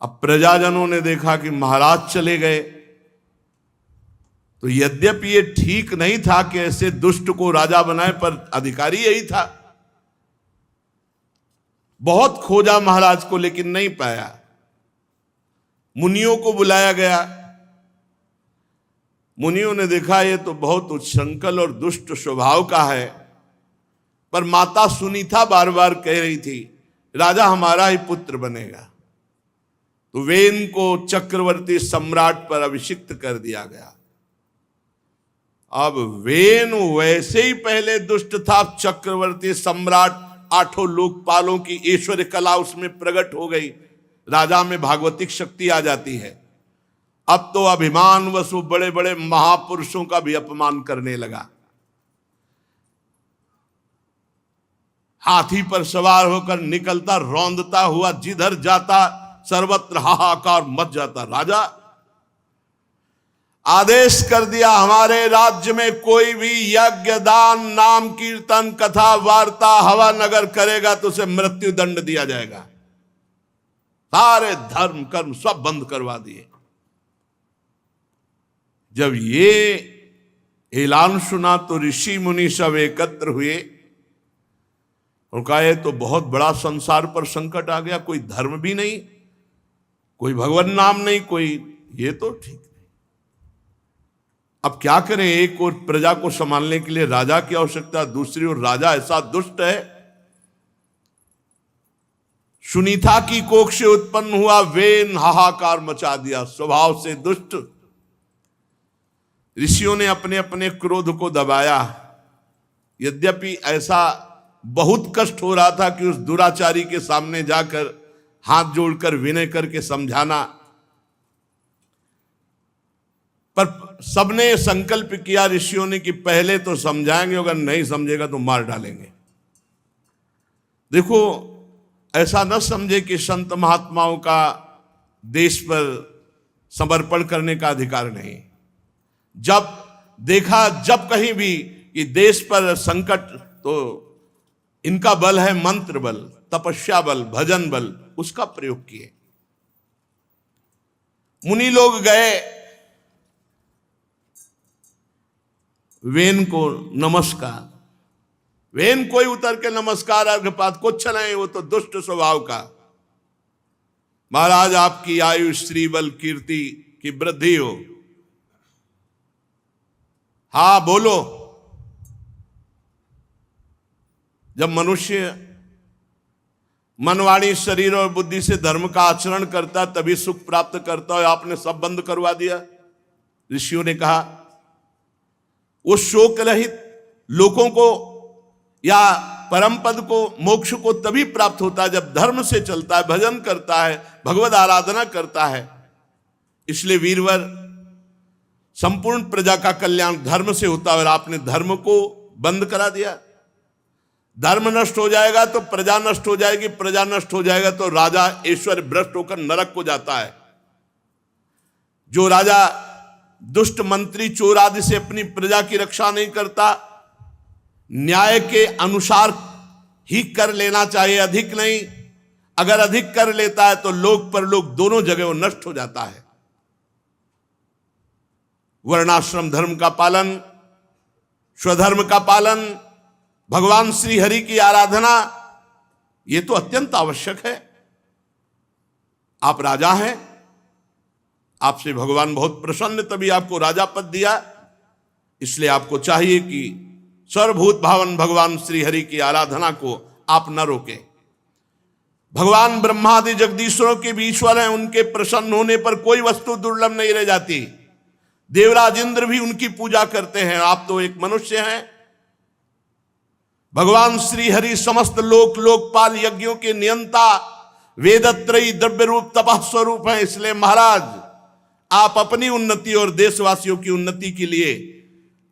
अब प्रजाजनों ने देखा कि महाराज चले गए, तो यद्यपि ये ठीक नहीं था कि ऐसे दुष्ट को राजा बनाए, पर अधिकारी यही था। बहुत खोजा महाराज को लेकिन नहीं पाया। मुनियों को बुलाया गया। मुनियों ने देखा ये तो बहुत उच्छृंखल और दुष्ट स्वभाव का है, पर माता सुनीता बार बार कह रही थी राजा हमारा ही पुत्र बनेगा। तो वेन को चक्रवर्ती सम्राट पर अभिषिक्त कर दिया गया। अब वेन वैसे ही पहले दुष्ट था, चक्रवर्ती सम्राट, 8 लोकपालों की ऐश्वर्य कला उसमें प्रकट हो गई। राजा में भागवतिक शक्ति आ जाती है। अब तो अभिमान वसु बड़े बड़े महापुरुषों का भी अपमान करने लगा। हाथी पर सवार होकर निकलता, रौंदता हुआ, जिधर जाता सर्वत्र हाहाकार मच जाता। राजा आदेश कर दिया, हमारे राज्य में कोई भी यज्ञ दान नाम कीर्तन कथा वार्ता हवन अगर करेगा तो उसे मृत्यु दंड दिया जाएगा। सारे धर्म कर्म सब बंद करवा दिए। जब ये ऐलान सुना तो ऋषि मुनि सब एकत्र हुए और कहा ये तो बहुत बड़ा संसार पर संकट आ गया, कोई धर्म भी नहीं, कोई भगवान नाम नहीं, कोई, ये तो ठीक नहीं। अब क्या करें, एक और प्रजा को संभालने के लिए राजा की आवश्यकता, दूसरी ओर राजा ऐसा दुष्ट है। सुनीता की कोख से उत्पन्न हुआ वेन हाहाकार मचा दिया, स्वभाव से दुष्ट। ऋषियों ने अपने अपने क्रोध को दबाया। यद्यपि ऐसा बहुत कष्ट हो रहा था कि उस दुराचारी के सामने जाकर हाथ जोड़कर विनय करके समझाना, पर सबने संकल्प किया ऋषियों ने कि पहले तो समझाएंगे, अगर नहीं समझेगा तो मार डालेंगे। देखो, ऐसा न समझे कि संत महात्माओं का देश पर समर्पण करने का अधिकार नहीं। जब देखा, जब कहीं भी कि देश पर संकट, तो इनका बल है मंत्र बल, तपस्या बल, भजन बल, उसका प्रयोग किए। मुनि लोग गए, वेन को नमस्कार। वेन कोई उतर के नमस्कार अर्घपात कुछ नहीं, वो तो दुष्ट स्वभाव का। महाराज आपकी आयु श्री बल कीर्ति की वृद्धि हो। हाँ बोलो। जब मनुष्य मनवाणी शरीर और बुद्धि से धर्म का आचरण करता तभी सुख प्राप्त करता है, आपने सब बंद करवा दिया। ऋषियों ने कहा वो शोक रहित लोगों को या परम पद को, मोक्ष को तभी प्राप्त होता है जब धर्म से चलता है, भजन करता है, भगवद आराधना करता है। इसलिए वीरवर, संपूर्ण प्रजा का कल्याण धर्म से होता है और आपने धर्म को बंद करा दिया। धर्म नष्ट हो जाएगा तो प्रजा नष्ट हो जाएगी, प्रजा नष्ट हो जाएगा तो राजा ऐश्वर्य भ्रष्ट होकर नरक को जाता है। जो राजा दुष्ट मंत्री चोर आदि से अपनी प्रजा की रक्षा नहीं करता, न्याय के अनुसार ही कर लेना चाहिए, अधिक नहीं। अगर अधिक कर लेता है तो लोक परलोक दोनों जगह वो नष्ट हो जाता है। वर्णाश्रम धर्म का पालन, स्वधर्म का पालन, भगवान श्री हरि की आराधना, ये तो अत्यंत आवश्यक है। आप राजा हैं, आपसे भगवान बहुत प्रसन्न, तभी आपको राजा पद दिया। इसलिए आपको चाहिए कि सर्वभूत भावन भगवान श्री हरि की आराधना को आप न रोकें। भगवान ब्रह्मादि जगदीश्वरों के भी ईश्वर हैं, उनके प्रसन्न होने पर कोई वस्तु दुर्लभ नहीं रह जाती। देवराज इंद्र भी उनकी पूजा करते हैं, आप तो एक मनुष्य हैं। भगवान श्री हरि समस्त लोक लोकपाल यज्ञों के नियंता, वेदत्रयी द्रव्य रूप तपः स्वरूप है। इसलिए महाराज, आप अपनी उन्नति और देशवासियों की उन्नति के लिए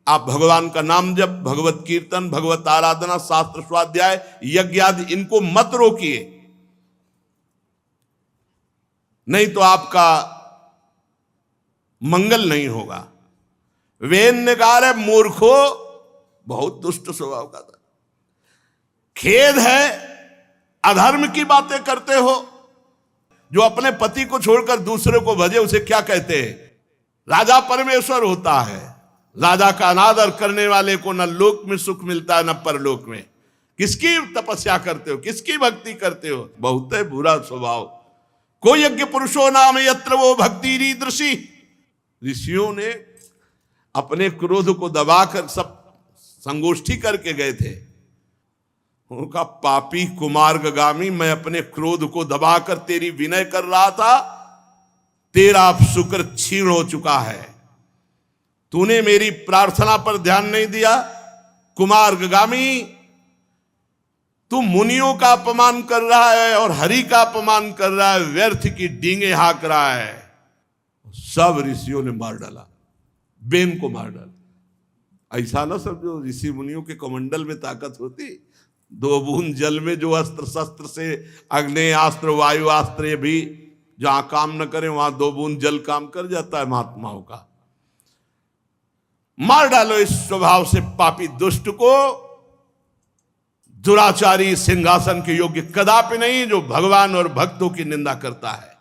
आप भगवान का नाम जप, भगवत कीर्तन, भगवत आराधना, शास्त्र स्वाध्याय, यज्ञ आदि इनको मत रोकिए, नहीं तो आपका मंगल नहीं होगा। वेन ने कहा, मूर्खो, बहुत दुष्ट स्वभाव का था। खेद है, अधर्म की बातें करते हो। जो अपने पति को छोड़कर दूसरे को भजे उसे क्या कहते हैं? राजा परमेश्वर होता है। राजा का अनादर करने वाले को न लोक में सुख मिलता है न परलोक में। किसकी तपस्या करते हो, किसकी भक्ति करते हो? बहुत है बुरा स्वभाव। कोई यज्ञ पुरुषो नाम यत्र वो भक्ति रीदृषि। ऋषियों ने अपने क्रोध को दबाकर सब संगोष्ठी करके गए थे। उनका पापी कुमार्गामी, मैं अपने क्रोध को दबाकर तेरी विनय कर रहा था, तेरा शुक्र क्षीण हो चुका है। तूने मेरी प्रार्थना पर ध्यान नहीं दिया। कुमार्गामी, तू मुनियों का अपमान कर रहा है और हरि का अपमान कर रहा है, व्यर्थ की डींगे हाँक रहा है। सब ऋषियों ने मार डाला, बेन को मार डाला। ऐसा ना समझो ऋषि मुनियों के कमंडल में ताकत होती। 2 बूंद जल में जो अस्त्र शस्त्र से, अग्नि अस्त्र, वायु अस्त्र भी जहां काम न करे वहां 2 बूंद जल काम कर जाता है महात्माओं का। मार डालो इस स्वभाव से पापी दुष्ट को। दुराचारी सिंहासन के योग्य कदापि नहीं, जो भगवान और भक्तों की निंदा करता है।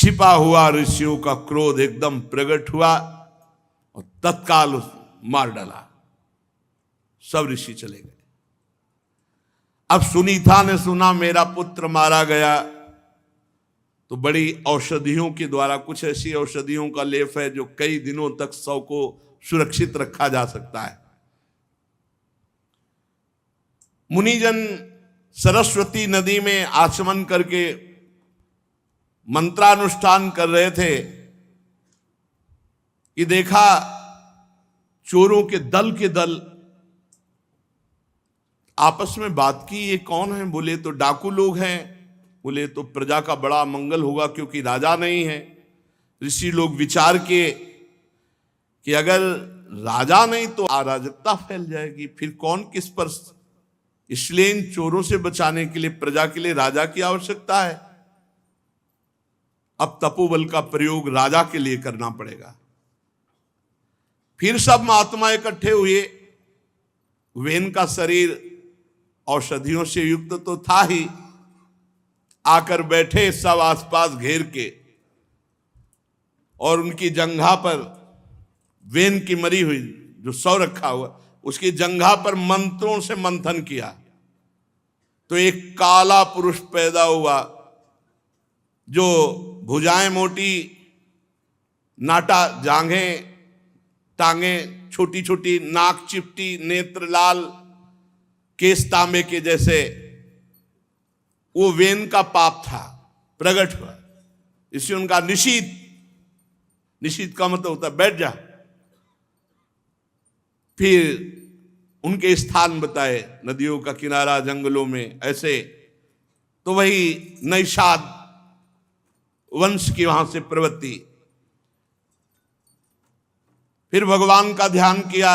छिपा हुआ ऋषियों का क्रोध एकदम प्रकट हुआ और तत्काल मार डाला। सब ऋषि चले गए। अब सुनीता ने सुना मेरा पुत्र मारा गया, तो बड़ी औषधियों के द्वारा, कुछ ऐसी औषधियों का लेप है जो कई दिनों तक शव को सुरक्षित रखा जा सकता है। मुनिजन सरस्वती नदी में आचमन करके मंत्रानुष्ठान कर रहे थे कि देखा चोरों के दल आपस में बात की। ये कौन है? बोले तो डाकू लोग हैं। बोले तो प्रजा का बड़ा मंगल होगा क्योंकि राजा नहीं है। ऋषि लोग विचार किए कि अगर राजा नहीं तो अराजकता फैल जाएगी, फिर कौन किस पर। इसलिए इन चोरों से बचाने के लिए प्रजा के लिए राजा की आवश्यकता है। अब तपोबल का प्रयोग राजा के लिए करना पड़ेगा। फिर सब महात्मा इकट्ठे हुए। वेन का शरीर औषधियों से युक्त तो था ही, आकर बैठे सब आसपास घेर के, और उनकी जंघा पर वेन की मरी हुई जो सौ रखा हुआ, उसकी जंघा पर मंत्रों से मंथन किया तो एक काला पुरुष पैदा हुआ, जो भुजाएं मोटी, नाटा जांघें, टांगें छोटी छोटी, नाक चिपटी, नेत्र लाल, केस तांबे के जैसे। वो वेन का पाप था, प्रकट हुआ। इससे उनका निषीद, निषीद का मतलब होता है बैठ जा। फिर उनके स्थान बताए, नदियों का किनारा, जंगलों में ऐसे। तो वही नैषाद वंश की वहां से प्रवृत्ति। फिर भगवान का ध्यान किया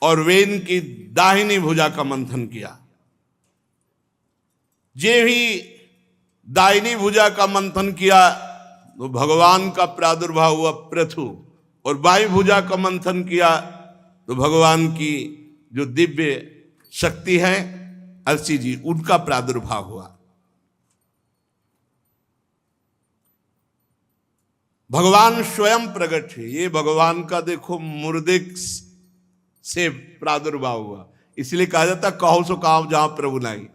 और वेन की दाहिनी भुजा का मंथन किया। जे ही दाहिनी भुजा का मंथन किया तो भगवान का प्रादुर्भाव हुआ पृथु, और बाई भुजा का मंथन किया तो भगवान की जो दिव्य शक्ति है अर्ची जी, उनका प्रादुर्भाव हुआ। भगवान स्वयं प्रकट है। ये भगवान का देखो मुर्दे से प्रादुर्भाव हुआ। इसलिए कहा जाता कहो सो काम जहां प्रभु नहीं।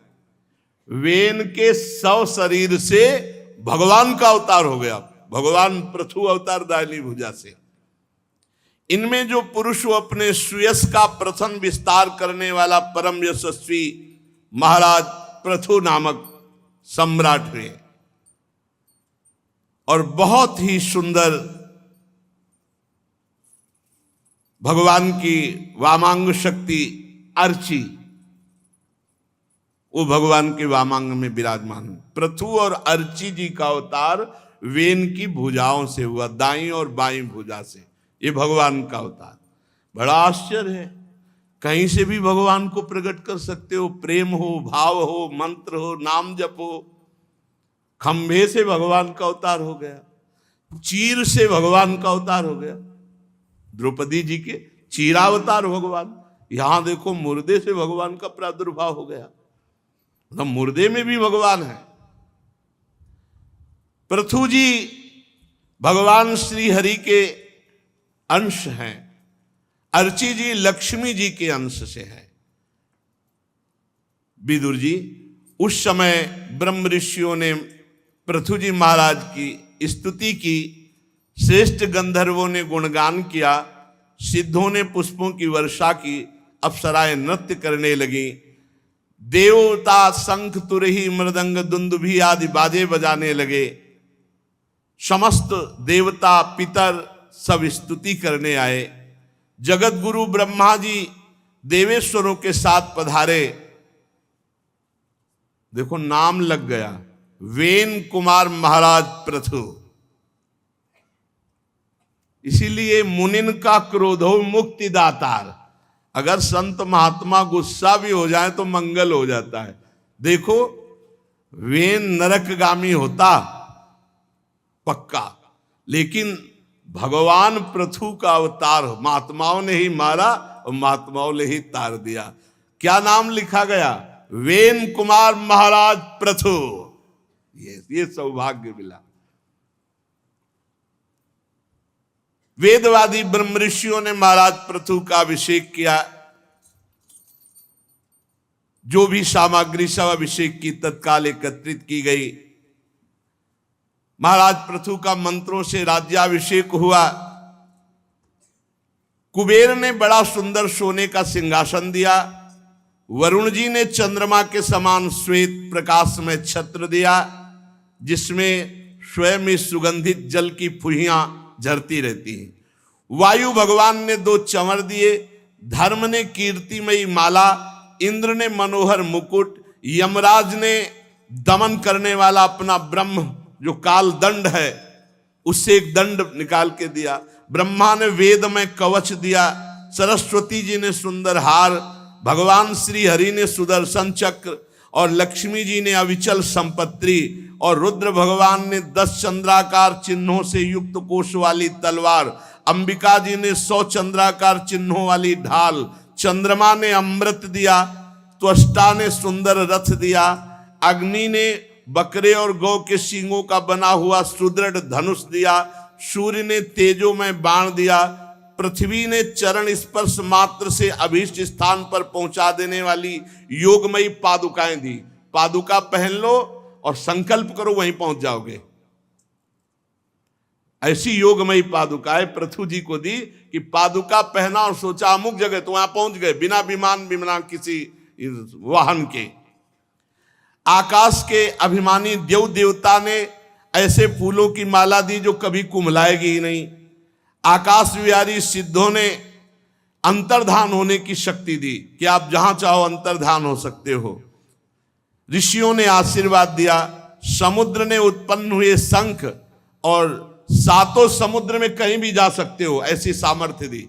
वेन के 100 शरीर से भगवान का अवतार हो गया। भगवान पृथु अवतार दाहिनी भुजा से। इनमें जो पुरुष अपने सुयश का प्रथम विस्तार करने वाला परम यशस्वी महाराज पृथु नामक सम्राट हुए, और बहुत ही सुंदर भगवान की वामांग शक्ति अर्ची, वो भगवान के वामांग में विराजमान। पृथु और अर्ची जी का अवतार वेन की भुजाओं से हुआ, दाईं और बाईं भुजा से। ये भगवान का अवतार। बड़ा आश्चर्य है, कहीं से भी भगवान को प्रकट कर सकते हो। प्रेम हो, भाव हो, मंत्र हो, नाम जप हो। खंभे से भगवान का अवतार हो गया, चीर से भगवान का अवतार हो गया। द्रौपदी जी के चीरावतार भगवान। यहां देखो मुर्दे से भगवान का प्रादुर्भाव हो गया, मतलब मुर्दे में भी भगवान है। पृथु जी भगवान श्री हरि के अंश हैं। अर्ची जी लक्ष्मी जी के अंश से है। विदुर जी, उस समय ब्रह्म ऋषियों ने पृथु जी महाराज की स्तुति की, श्रेष्ठ गंधर्वों ने गुणगान किया, सिद्धों ने पुष्पों की वर्षा की, अप्सराएं नृत्य करने लगी, देवता शंख तुरही मृदंग दुंदुभी आदि बाजे बजाने लगे। समस्त देवता पितर सब स्तुति करने आए। जगत गुरु ब्रह्मा जी देवेश्वरों के साथ पधारे। देखो नाम लग गया, वेन कुमार महाराज पृथु। इसीलिए मुनिन का क्रोधो मुक्ति दातार। अगर संत महात्मा गुस्सा भी हो जाए तो मंगल हो जाता है। देखो वेन नरकगामी होता पक्का, लेकिन भगवान पृथु का अवतार महात्माओं ने ही मारा और महात्माओं ने ही तार दिया। क्या नाम लिखा गया? वेन कुमार महाराज पृथु। ये सौभाग्य मिला। वेदवादी ब्रह्म ऋषियों ने महाराज पृथु का अभिषेक किया। जो भी सामग्री सब अभिषेक की तत्काल एकत्रित की गई। महाराज पृथु का मंत्रों से राज्याभिषेक हुआ। कुबेर ने बड़ा सुंदर सोने का सिंहासन दिया। वरुण जी ने चंद्रमा के समान श्वेत प्रकाश में छत्र दिया, जिसमें स्वयं में सुगंधित जल की फुहियां झरती रहती हैं। वायु भगवान ने 2 चंवर दिए। धर्म ने कीर्तिमयी माला, इंद्र ने मनोहर मुकुट, यमराज ने दमन करने वाला अपना ब्रह्म जो काल दंड है उससे एक दंड निकाल के दिया। ब्रह्मा ने वेद में कवच दिया। सरस्वती जी ने सुंदर हार, भगवान श्री हरि ने सुदर्शन चक्र और लक्ष्मी जी ने अविचल संपत्ति और रुद्र भगवान ने 10 चंद्राकार चिन्हों से युक्त कोष वाली तलवार, अंबिका जी ने 100 चंद्राकार चिन्हों वाली ढाल, चंद्रमा ने अमृत दिया, त्वष्टा ने सुंदर रथ दिया, अग्नि ने बकरे और गौ के सींगों का बना हुआ सुदृढ़ धनुष दिया, सूर्य ने तेजो में बाण दिया, पृथ्वी ने चरण स्पर्श मात्र से अभीष्ट स्थान पर पहुंचा देने वाली योगमयी पादुकाएं दी। पादुका पहन लो और संकल्प करो वहीं पहुंच जाओगे। ऐसी योगमयी पादुकाएं पृथु जी को दी कि पादुका पहना और सोचा अमुक जगह तो वहां पहुंच गए बिना विमान बिना किसी वाहन के। आकाश के अभिमानी देव देवता ने ऐसे फूलों की माला दी जो कभी कुम्हलाएगी ही नहीं। आकाश विहारी सिद्धों ने अंतर्धान होने की शक्ति दी कि आप जहां चाहो अंतर्धान हो सकते हो। ऋषियों ने आशीर्वाद दिया। समुद्र ने उत्पन्न हुए शंख और 7 समुद्र में कहीं भी जा सकते हो ऐसी सामर्थ्य दी।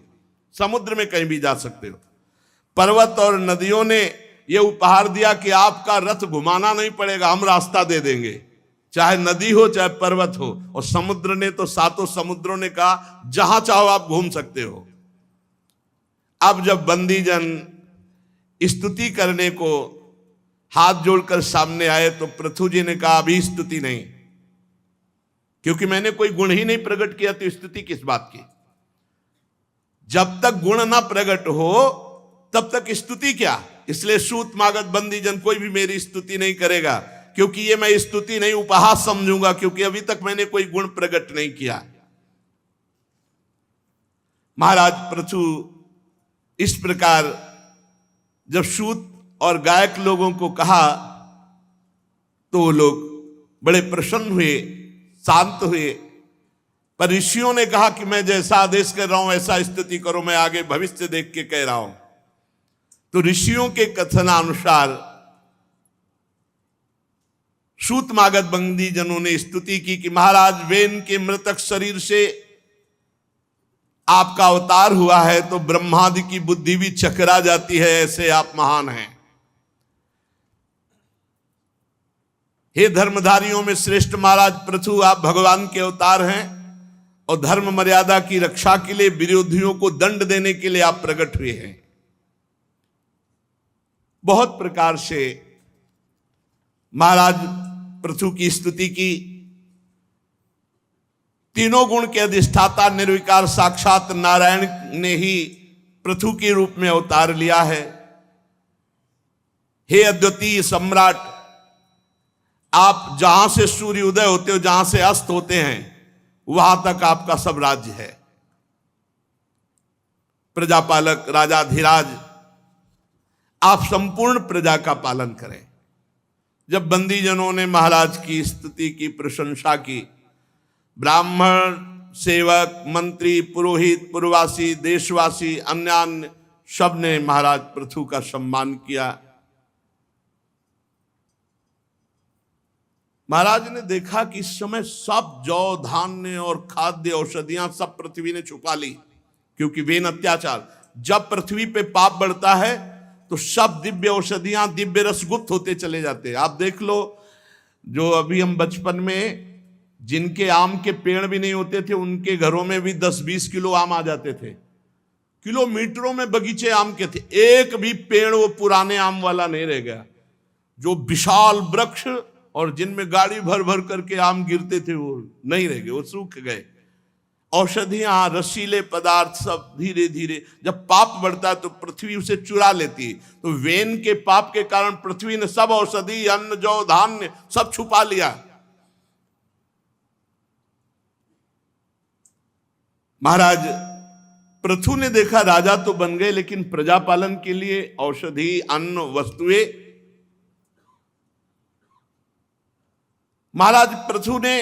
समुद्र में कहीं भी जा सकते हो। पर्वत और नदियों ने यह उपहार दिया कि आपका रथ घुमाना नहीं पड़ेगा, हम रास्ता दे देंगे, चाहे नदी हो चाहे पर्वत हो। और समुद्र ने तो 7 समुद्रों ने कहा जहां चाहो आप घूम सकते हो। अब जब बंदीजन स्तुति करने को हाथ जोड़कर सामने आए तो पृथु जी ने कहा अभी स्तुति नहीं, क्योंकि मैंने कोई गुण ही नहीं प्रकट किया तो स्तुति किस बात की। जब तक गुण ना प्रकट हो तब तक स्तुति क्या। इसलिए सूत मागत बंदीजन कोई भी मेरी स्तुति नहीं करेगा, क्योंकि ये मैं स्तुति नहीं उपहास समझूंगा, क्योंकि अभी तक मैंने कोई गुण प्रकट नहीं किया। महाराज पृथु इस प्रकार जब सूत और गायक लोगों को कहा तो वो लोग बड़े प्रसन्न हुए, शांत हुए। पर ऋषियों ने कहा कि मैं जैसा आदेश कर रहा हूं ऐसा स्तुति करो, मैं आगे भविष्य देख के कह रहा हूं। तो ऋषियों के कथनानुसार सूतमागत बंदीजनों ने स्तुति की कि महाराज वेन के मृतक शरीर से आपका अवतार हुआ है तो ब्रह्मादि की बुद्धि भी चकरा जाती है, ऐसे आप महान हैं। हे धर्मधारियों में श्रेष्ठ महाराज पृथु, आप भगवान के अवतार हैं और धर्म मर्यादा की रक्षा के लिए विरोधियों को दंड देने के लिए आप प्रकट हुए हैं। बहुत प्रकार से महाराज पृथु की स्तुति की। तीनों गुण के अधिष्ठाता निर्विकार साक्षात नारायण ने ही पृथु के रूप में अवतार लिया है। हे अद्वितीय सम्राट, आप जहां से सूर्य उदय होते हो, जहां से अस्त होते हैं, वहां तक आपका सब राज्य है। प्रजापालक राजाधिराज, आप संपूर्ण प्रजा का पालन करें। जब बंदीजनों ने महाराज की स्तुति की, प्रशंसा की, ब्राह्मण, सेवक, मंत्री, पुरोहित, पुरवासी, देशवासी, अन्य सब ने महाराज पृथु का सम्मान किया। महाराज ने देखा कि इस समय सब जौ धान्य और खाद्य औषधियां सब पृथ्वी ने छुपा ली, क्योंकि वेन अत्याचार। जब पृथ्वी पे पाप बढ़ता है तो सब दिव्य औषधियां, दिव्य रस गुप्त होते चले जाते हैं। आप देख लो, जो अभी हम बचपन में जिनके आम के पेड़ भी नहीं होते थे उनके घरों में भी 10-20 किलो आम आ जाते थे। किलोमीटरों में बगीचे आम के थे, एक भी पेड़ वो पुराने आम वाला नहीं रह गया। जो विशाल वृक्ष और जिनमें गाड़ी भर भर करके आम गिरते थे वो नहीं रह गए, वो सूख गए। औषधियां, रसीले पदार्थ सब धीरे धीरे, जब पाप बढ़ता है तो पृथ्वी उसे चुरा लेती है। तो वेन के पाप के कारण पृथ्वी ने सब औषधि, अन्न, जौ, धान्य सब छुपा लिया। महाराज पृथु ने देखा राजा तो बन गए, लेकिन प्रजा पालन के लिए औषधि, अन्न, वस्तुएं। महाराज पृथु ने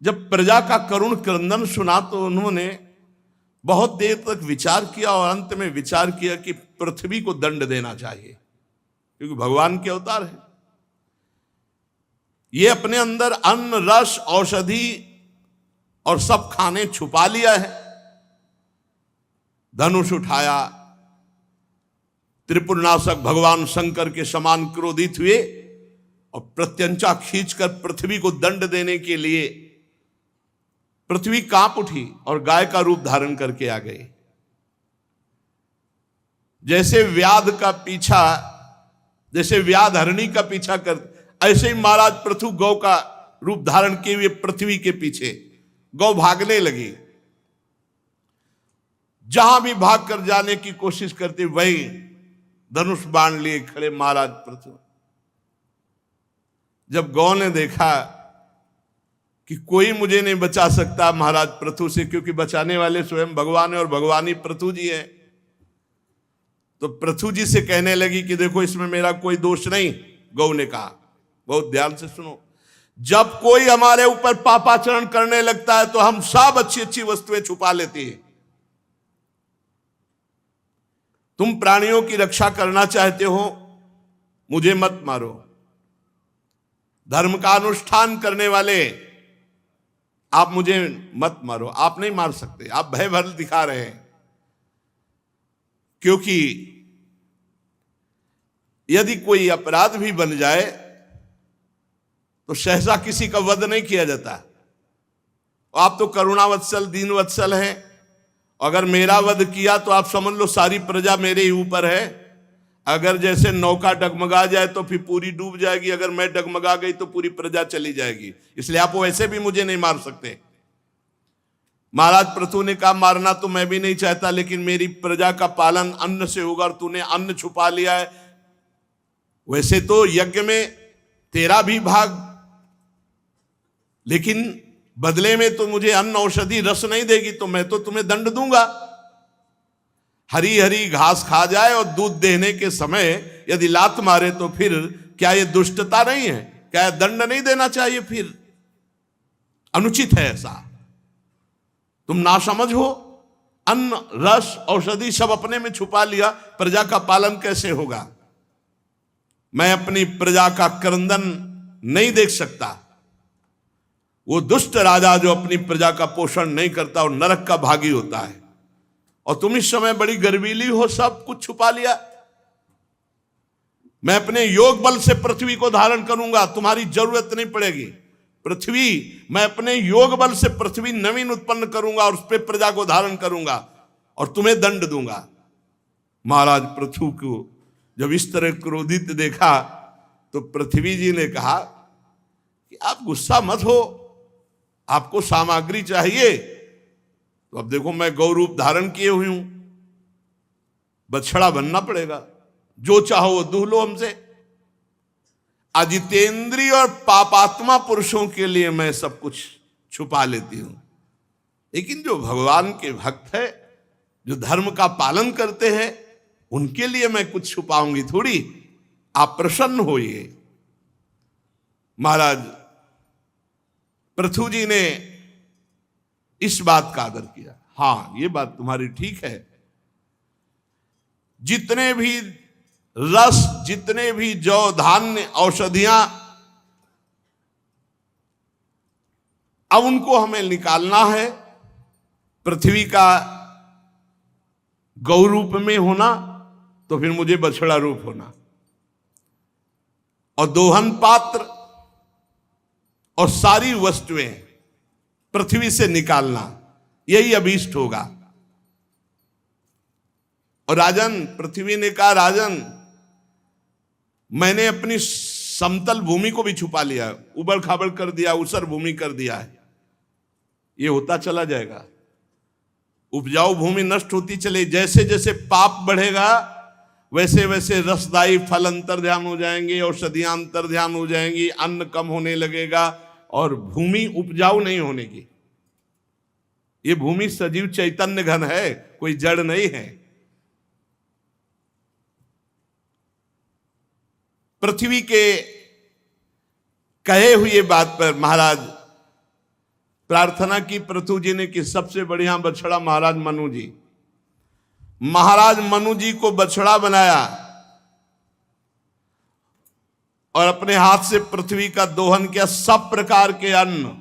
जब प्रजा का करुण क्रंदन सुना तो उन्होंने बहुत देर तक विचार किया और अंत में विचार किया कि पृथ्वी को दंड देना चाहिए, क्योंकि भगवान के अवतार है। ये अपने अंदर अन्न, रस, औषधि और सब खाने छुपा लिया है। धनुष उठाया, त्रिपुरनाशक भगवान शंकर के समान क्रोधित हुए और प्रत्यंचा खींचकर पृथ्वी को दंड देने के लिए पृथ्वी कांप उठी और गाय का रूप धारण करके आ गई। जैसे व्याध का पीछा, जैसे व्याध हरणी का पीछा कर, ऐसे ही महाराज पृथु गौ का रूप धारण किए हुए पृथ्वी के पीछे गौ भागने लगी। जहां भी भाग कर जाने की कोशिश करती, वही धनुष बाण लिए खड़े महाराज पृथु। जब गौ ने देखा कि कोई मुझे नहीं बचा सकता महाराज पृथु से, क्योंकि बचाने वाले स्वयं भगवान है और भगवान ही पृथु जी है, तो पृथु जी से कहने लगी कि देखो इसमें मेरा कोई दोष नहीं। गौ ने कहा, बहुत ध्यान से सुनो, जब कोई हमारे ऊपर पापाचरण करने लगता है तो हम सब अच्छी अच्छी वस्तुएं छुपा लेती है। तुम प्राणियों की रक्षा करना चाहते हो, मुझे मत मारो। धर्म का अनुष्ठान करने वाले, आप मुझे मत मारो। आप नहीं मार सकते, आप भय भर दिखा रहे हैं, क्योंकि यदि कोई अपराध भी बन जाए तो सहसा किसी का वध नहीं किया जाता। आप तो करुणावत्सल, दीनवत्सल हैं। अगर मेरा वध किया तो आप समझ लो सारी प्रजा मेरे ही ऊपर है। अगर जैसे नौका डगमगा जाए तो फिर पूरी डूब जाएगी, अगर मैं डगमगा गई तो पूरी प्रजा चली जाएगी, इसलिए आप वैसे भी मुझे नहीं मार सकते। महाराज पृथु ने कहा, मारना तो मैं भी नहीं चाहता, लेकिन मेरी प्रजा का पालन अन्न से होगा और तूने अन्न छुपा लिया है। वैसे तो यज्ञ में तेरा भी भाग, लेकिन बदले में तो मुझे अन्न, औषधि, रस नहीं देगी, तो मैं तो तुम्हें दंड दूंगा। हरी हरी घास खा जाए और दूध देने के समय यदि लात मारे तो फिर क्या ये दुष्टता नहीं है? क्या दंड नहीं देना चाहिए? फिर अनुचित है ऐसा। तुम नासमझ हो। अन्न, रस, औषधि सब अपने में छुपा लिया, प्रजा का पालन कैसे होगा? मैं अपनी प्रजा का क्रंदन नहीं देख सकता। वो दुष्ट राजा जो अपनी प्रजा का पोषण नहीं करता और नरक का भागी होता है। और तुम इस समय बड़ी गर्वीली हो, सब कुछ छुपा लिया। मैं अपने योग बल से पृथ्वी को धारण करूंगा, तुम्हारी जरूरत नहीं पड़ेगी। पृथ्वी, मैं अपने योग बल से पृथ्वी नवीन उत्पन्न करूंगा और उस पर प्रजा को धारण करूंगा और तुम्हें दंड दूंगा। महाराज पृथु को जब इस तरह क्रोधित देखा तो पृथ्वी जी ने कहा कि आप गुस्सा मत हो, आपको सामग्री चाहिए तो अब देखो मैं गौ रूप धारण किए हुई हूं, बछड़ा बनना पड़ेगा, जो चाहो वो दूह लो हमसे। अजितेंद्रीय और पापात्मा पुरुषों के लिए मैं सब कुछ छुपा लेती हूं, लेकिन जो भगवान के भक्त है, जो धर्म का पालन करते हैं, उनके लिए मैं कुछ छुपाऊंगी थोड़ी। आप प्रसन्न होइए। महाराज पृथु जी ने इस बात का आदर किया। हां, ये बात तुम्हारी ठीक है। जितने भी रस, जितने भी जौ, धान्य, औषधियां, अब उनको हमें निकालना है। पृथ्वी का गौ रूप में होना तो फिर मुझे बछड़ा रूप होना, और दोहन पात्र और सारी वस्तुएं पृथ्वी से निकालना, यही अभीष्ट होगा। और राजन, पृथ्वी ने कहा, राजन मैंने अपनी समतल भूमि को भी छुपा लिया, उबड़ खाबड़ कर दिया, ऊसर भूमि कर दिया है। ये होता चला जाएगा, उपजाऊ भूमि नष्ट होती चले, जैसे जैसे पाप बढ़ेगा वैसे वैसे रसदायी फल अंतर्ध्यान हो जाएंगे, औषधियां अंतर्ध्यान हो जाएंगी, अन्न कम होने लगेगा और भूमि उपजाऊ नहीं होने की। ये भूमि सजीव चैतन्य घन है, कोई जड़ नहीं है। पृथ्वी के कहे हुए बात पर महाराज प्रार्थना की पृथु जी ने कि सबसे बढ़िया बछड़ा महाराज मनु जी। महाराज मनु जी को बछड़ा बनाया और अपने हाथ से पृथ्वी का दोहन किया। सब प्रकार के अन्न,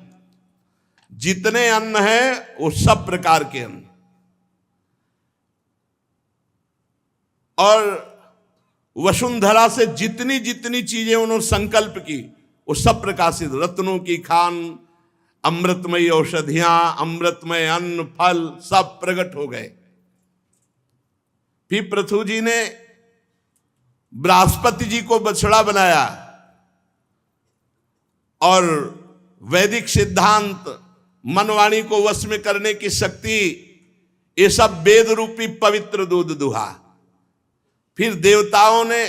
जितने अन्न हैं वो सब प्रकार के अन्न, और वसुंधरा से जितनी जितनी चीजें उन्होंने संकल्प की वो सब प्रकाशित, रत्नों की खान, अमृतमयी औषधियां, अमृतमय अन्न, फल सब प्रकट हो गए। फिर पृथु जी ने बृहस्पति जी को बछड़ा बनाया और वैदिक सिद्धांत, मनवाणी को वश में करने की शक्ति, ये सब वेद रूपी पवित्र दूध दुहा। फिर देवताओं ने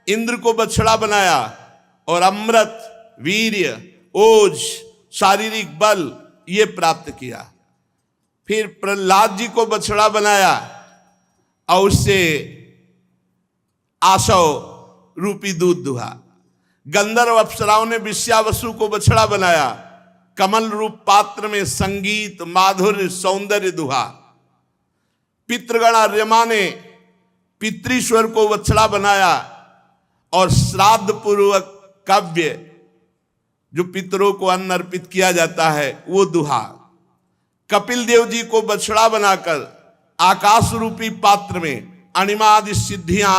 इंद्र को बछड़ा बनाया और अमृत, वीर्य, ओज, शारीरिक बल ये प्राप्त किया। फिर प्रहलाद जी को बछड़ा बनाया और उससे आशव रूपी दूध दुहा। गंधर्व अप्सराओं ने विश्वावसु को बछड़ा बनाया, कमल रूप पात्र में संगीत, माधुर्य, सौंदर्य दुहा। पितृगण आर्यमा ने पितृश्वर को बछड़ा बनाया और श्राद्ध पूर्वक काव्य, जो पितरों को अन्न अर्पित किया जाता है, वो दुहा। कपिल देव जी को बछड़ा बनाकर आकाश रूपी पात्र में अणिमादि सिद्धियां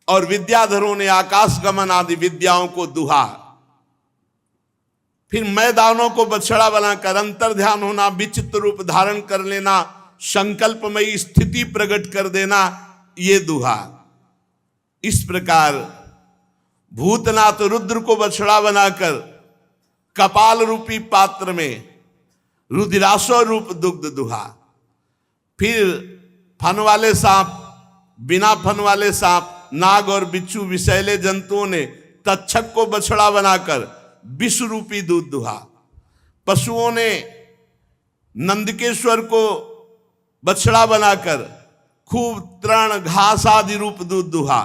और विद्याधरों ने आकाश गमन आदि विद्याओं को दुहा। फिर मैदानों को बछड़ा बनाकर अंतर्ध्यान होना, विचित्र रूप धारण कर लेना, संकल्पमयी स्थिति प्रकट कर देना, ये दुहा। इस प्रकार भूतनाथ रुद्र को बछड़ा बनाकर कपाल रूपी पात्र में रुद्रासो रूप दुग्ध दुहा। फिर फन वाले सांप, बिना फन वाले सांप, नाग और बिच्छू विषैले जंतुओं ने तक्षक को बछड़ा बनाकर विष रूपी दूध दुहा। पशुओं ने नंदकेश्वर को बछड़ा बनाकर खूब तृण, घास आदि रूप दूध दुहा।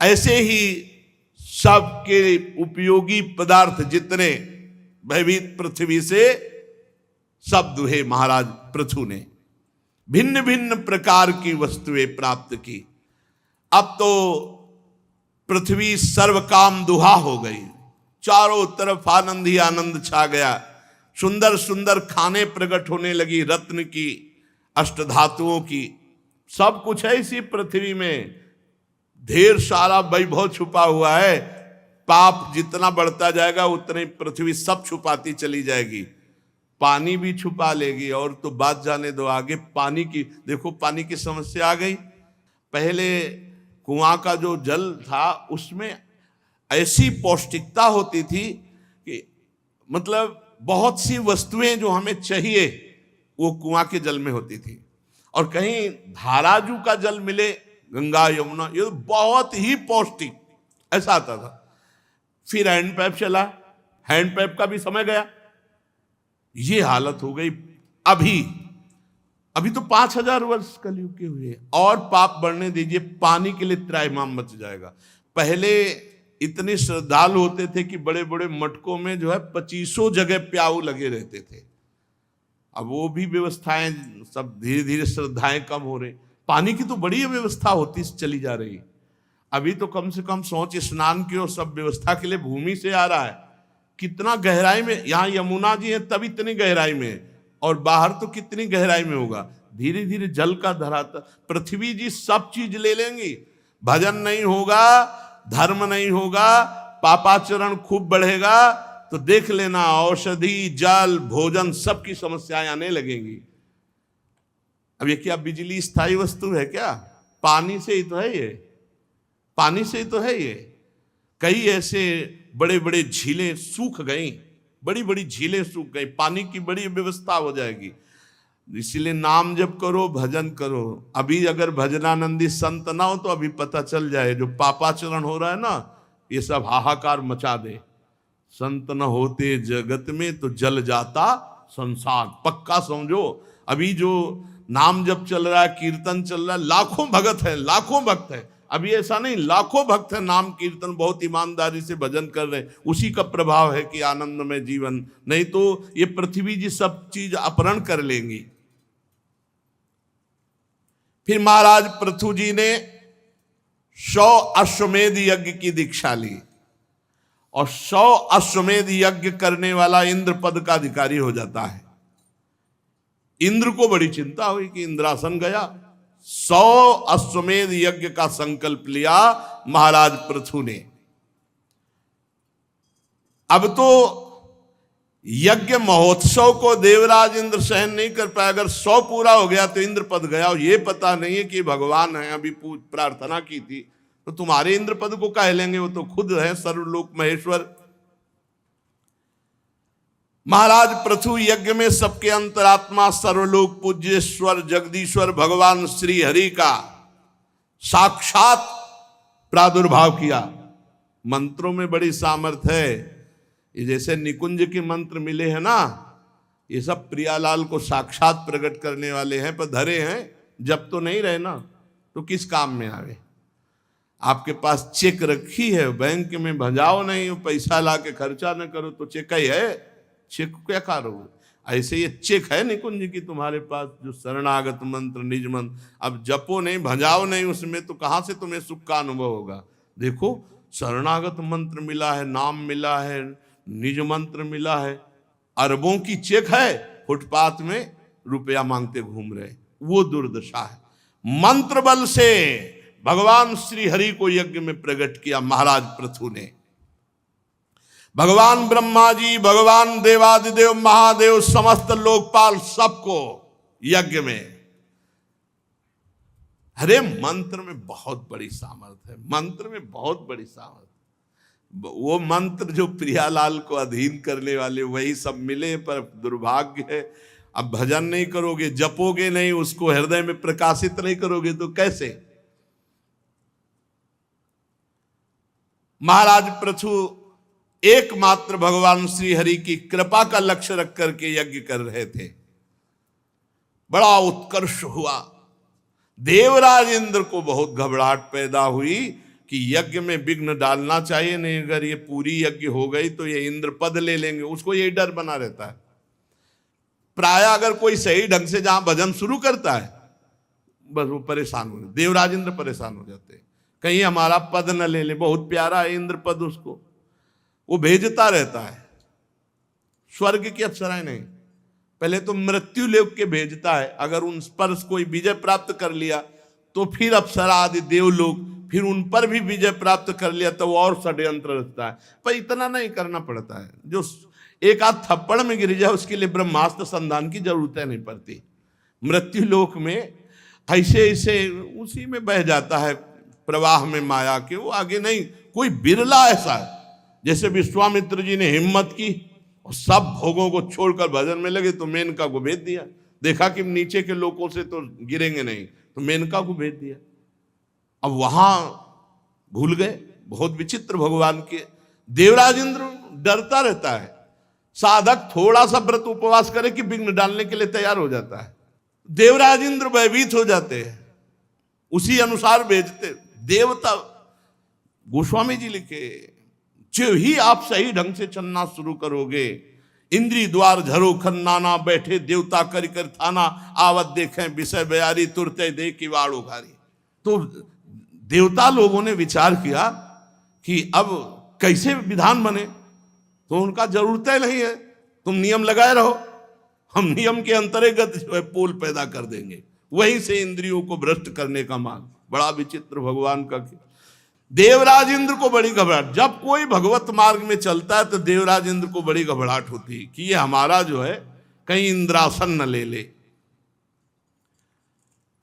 ऐसे ही सबके उपयोगी पदार्थ जितने भयभीत पृथ्वी से सब दुहे महाराज पृथु ने। भिन्न भिन्न प्रकार की वस्तुएं प्राप्त की। अब तो पृथ्वी सर्वकाम दुहा हो गई, चारों तरफ आनंद ही आनंद छा गया। सुंदर सुंदर खाने प्रकट होने लगी, रत्न की, अष्टधातुओं की, सब कुछ है इसी पृथ्वी में। ढेर सारा वैभव छुपा हुआ है। पाप जितना बढ़ता जाएगा उतनी पृथ्वी सब छुपाती चली जाएगी। पानी भी छुपा लेगी, और तो बात जाने दो आगे। पानी की देखो, पानी की समस्या आ गई। पहले कुआं का जो जल था उसमें ऐसी पौष्टिकता होती थी कि मतलब बहुत सी वस्तुएं जो हमें चाहिए वो कुआं के जल में होती थी। और कहीं धाराजू का जल मिले, गंगा यमुना, ये तो बहुत ही पौष्टिक ऐसा आता था। फिर हैंडपैप चला, हैंडपैप का भी समय गया, ये हालत हो गई। अभी तो 5000 वर्ष कलयुग के हुए और पाप बढ़ने दीजिए, पानी के लिए त्राहिमाम मच जाएगा। पहले इतने श्रद्धालु होते थे कि बड़े बड़े मटकों में जो है 2500 जगह प्याऊ लगे रहते थे। अब वो भी व्यवस्थाएं सब धीरे धीरे श्रद्धाएं कम हो रही। पानी की तो बड़ी व्यवस्था होती चली जा रही। अभी तो कम से कम शौच स्नान की और सब व्यवस्था के लिए भूमि से आ रहा है। कितना गहराई में, यहाँ यमुना जी है तब इतनी गहराई में, और बाहर तो कितनी गहराई में होगा। धीरे धीरे जल का धरातल, पृथ्वी जी सब चीज ले लेंगी। भजन नहीं होगा, धर्म नहीं होगा, पापाचरण खूब बढ़ेगा, तो देख लेना औषधि, जल, भोजन सबकी समस्याएं आने लगेंगी। अब ये क्या बिजली स्थायी वस्तु है क्या? पानी से ही तो है ये। पानी से ही तो है ये। कई ऐसे बड़े बड़े झीलें सूख गई, बड़ी बड़ी झीलें सूख गई, पानी की बड़ी व्यवस्था हो जाएगी। इसीलिए नाम जप करो, भजन करो। अभी अगर भजनानंदी संत ना हो तो अभी पता चल जाए जो पापाचरण हो रहा है ना, ये सब हाहाकार मचा दे। संत न होते जगत में तो जल जाता संसार, पक्का समझो। अभी जो नाम जप चल रहा है, कीर्तन चल रहा है, लाखों भगत है, लाखों भक्त है। अभी ऐसा नहीं, लाखों भक्त है, नाम कीर्तन बहुत ईमानदारी से भजन कर रहे हैं। उसी का प्रभाव है कि आनंद में जीवन, नहीं तो ये पृथ्वी जी सब चीज अपहरण कर लेंगी। फिर महाराज पृथु जी ने 100 अश्वमेध यज्ञ की दीक्षा ली, और 100 अश्वमेध यज्ञ करने वाला इंद्र पद का अधिकारी हो जाता है। इंद्र को बड़ी चिंता हुई कि इंद्रासन गया। 100 अश्वमेध यज्ञ का संकल्प लिया महाराज पृथु ने। अब तो यज्ञ महोत्सव को देवराज इंद्र सहन नहीं कर पाया। अगर 100 पूरा हो गया तो इंद्र पद गया, और ये पता नहीं है कि भगवान है। अभी प्रार्थना की थी तो तुम्हारे इंद्र पद को कह लेंगे, वो तो खुद है सर्वलोक महेश्वर। महाराज पृथु यज्ञ में सबके अंतरात्मा सर्वलोक पूज्येश्वर जगदीश्वर भगवान श्री हरि का साक्षात प्रादुर्भाव किया। मंत्रों में बड़ी सामर्थ्य है। ये जैसे निकुंज के मंत्र मिले हैं ना, ये सब प्रियालाल को साक्षात प्रकट करने वाले हैं, पर धरे हैं जब तो नहीं रहे ना, तो किस काम में आवे। आपके पास चेक रखी है, बैंक में भजाओ नहीं, पैसा ला के खर्चा न करो तो चेक ही है, चेक क्या करोगे। ऐसे ये चेक है निकुंज की तुम्हारे पास, जो शरणागत मंत्र निज मंत्र, अब जपो नहीं भजाओ नहीं उसमें, तो कहां से तुम्हें सुख का अनुभव होगा। देखो शरणागत मंत्र मिला है, नाम मिला है, निज मंत्र मिला है, अरबों की चेक है, फुटपाथ में रुपया मांगते घूम रहे, वो दुर्दशा है। मंत्र बल से भगवान श्री हरि को यज्ञ में प्रकट किया महाराज पृथु ने। भगवान ब्रह्मा जी, भगवान देवादिदेव महादेव, समस्त लोकपाल सबको यज्ञ में। अरे मंत्र में बहुत बड़ी सामर्थ्य है, मंत्र में बहुत बड़ी सामर्थ्य। वो मंत्र जो प्रियालाल को अधीन करने वाले वही सब मिले, पर दुर्भाग्य है अब भजन नहीं करोगे, जपोगे नहीं, उसको हृदय में प्रकाशित नहीं करोगे तो कैसे। महाराज पृथु एकमात्र भगवान श्री हरि की कृपा का लक्ष्य रख करके यज्ञ कर रहे थे। बड़ा उत्कर्ष हुआ। देवराज इंद्र को बहुत घबराहट पैदा हुई कि यज्ञ में विघ्न डालना चाहिए, नहीं अगर ये पूरी यज्ञ हो गई तो ये इंद्र पद ले लेंगे, उसको यही डर बना रहता है। प्राय अगर कोई सही ढंग से जहां भजन शुरू करता है बस वो परेशान हो, देवराज इंद्र परेशान हो जाते हैं, कहीं हमारा पद न ले ले। बहुत प्यारा है इंद्र पद, उसको वो भेजता रहता है। स्वर्ग की अप्सराएं नहीं, पहले तो मृत्यु लोक के भेजता है, अगर उन पर कोई विजय प्राप्त कर लिया तो फिर अप्सरा आदि देवलोक, फिर उन पर भी विजय प्राप्त कर लिया तो और षड्यंत्र रचता है। पर इतना नहीं करना पड़ता है, जो एक आध थप्पड़ में गिर जाए उसके लिए ब्रह्मास्त्र संधान की जरूरत नहीं पड़ती। मृत्यु लोक में ऐसे ऐसे उसी में बह जाता है प्रवाह में माया के, वो आगे नहीं। कोई बिरला ऐसा है, जैसे विश्वामित्र जी ने हिम्मत की और सब भोगों को छोड़कर भजन में लगे तो मेनका को भेज दिया। देखा कि नीचे के लोगों से तो गिरेंगे नहीं, तो मेनका को भेज दिया। अब वहां भूल गए, बहुत विचित्र भगवान के। देवराज इंद्र डरता रहता है, साधक थोड़ा सा व्रत उपवास करे कि विघ्न डालने के लिए तैयार हो जाता है। देवराज इंद्र भयभीत हो जाते हैं, उसी अनुसार भेजते। देवता गोस्वामी जी लिखे, जो ही आप सही ढंग से चलना शुरू करोगे, इंद्री द्वार झरो खन्नाना, बैठे देवता करी कर थाना, आवत देखें विषय बयारी, तुरते दे की वाड़ उघारी। तो देवता लोगों ने विचार किया कि अब कैसे विधान बने, तो उनका जरूरत नहीं है, तुम नियम लगाए रहो, हम नियम के अंतर्गत जो है पोल पैदा कर देंगे। वहीं से इंद्रियों को भ्रष्ट करने का मार्ग। बड़ा विचित्र भगवान का। देवराज इंद्र को बड़ी घबराहट, जब कोई भगवत मार्ग में चलता है तो देवराज इंद्र को बड़ी घबराहट होती है कि ये हमारा जो है कहीं इंद्रासन न ले ले।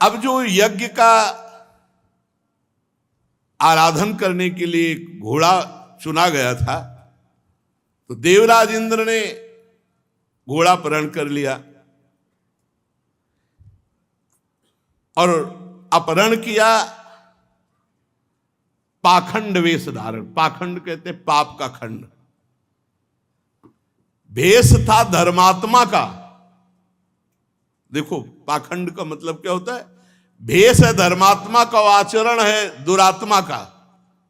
अब जो यज्ञ का आराधन करने के लिए एक घोड़ा चुना गया था। तो देवराज इंद्र ने घोड़ा अपहरण कर लिया और अपहरण किया, पाखंड वेश धारण। पाखंड कहते पाप का खंड। भेष था धर्मात्मा का। देखो पाखंड का मतलब क्या होता है? भेष है धर्मात्मा का, आचरण है दुरात्मा का,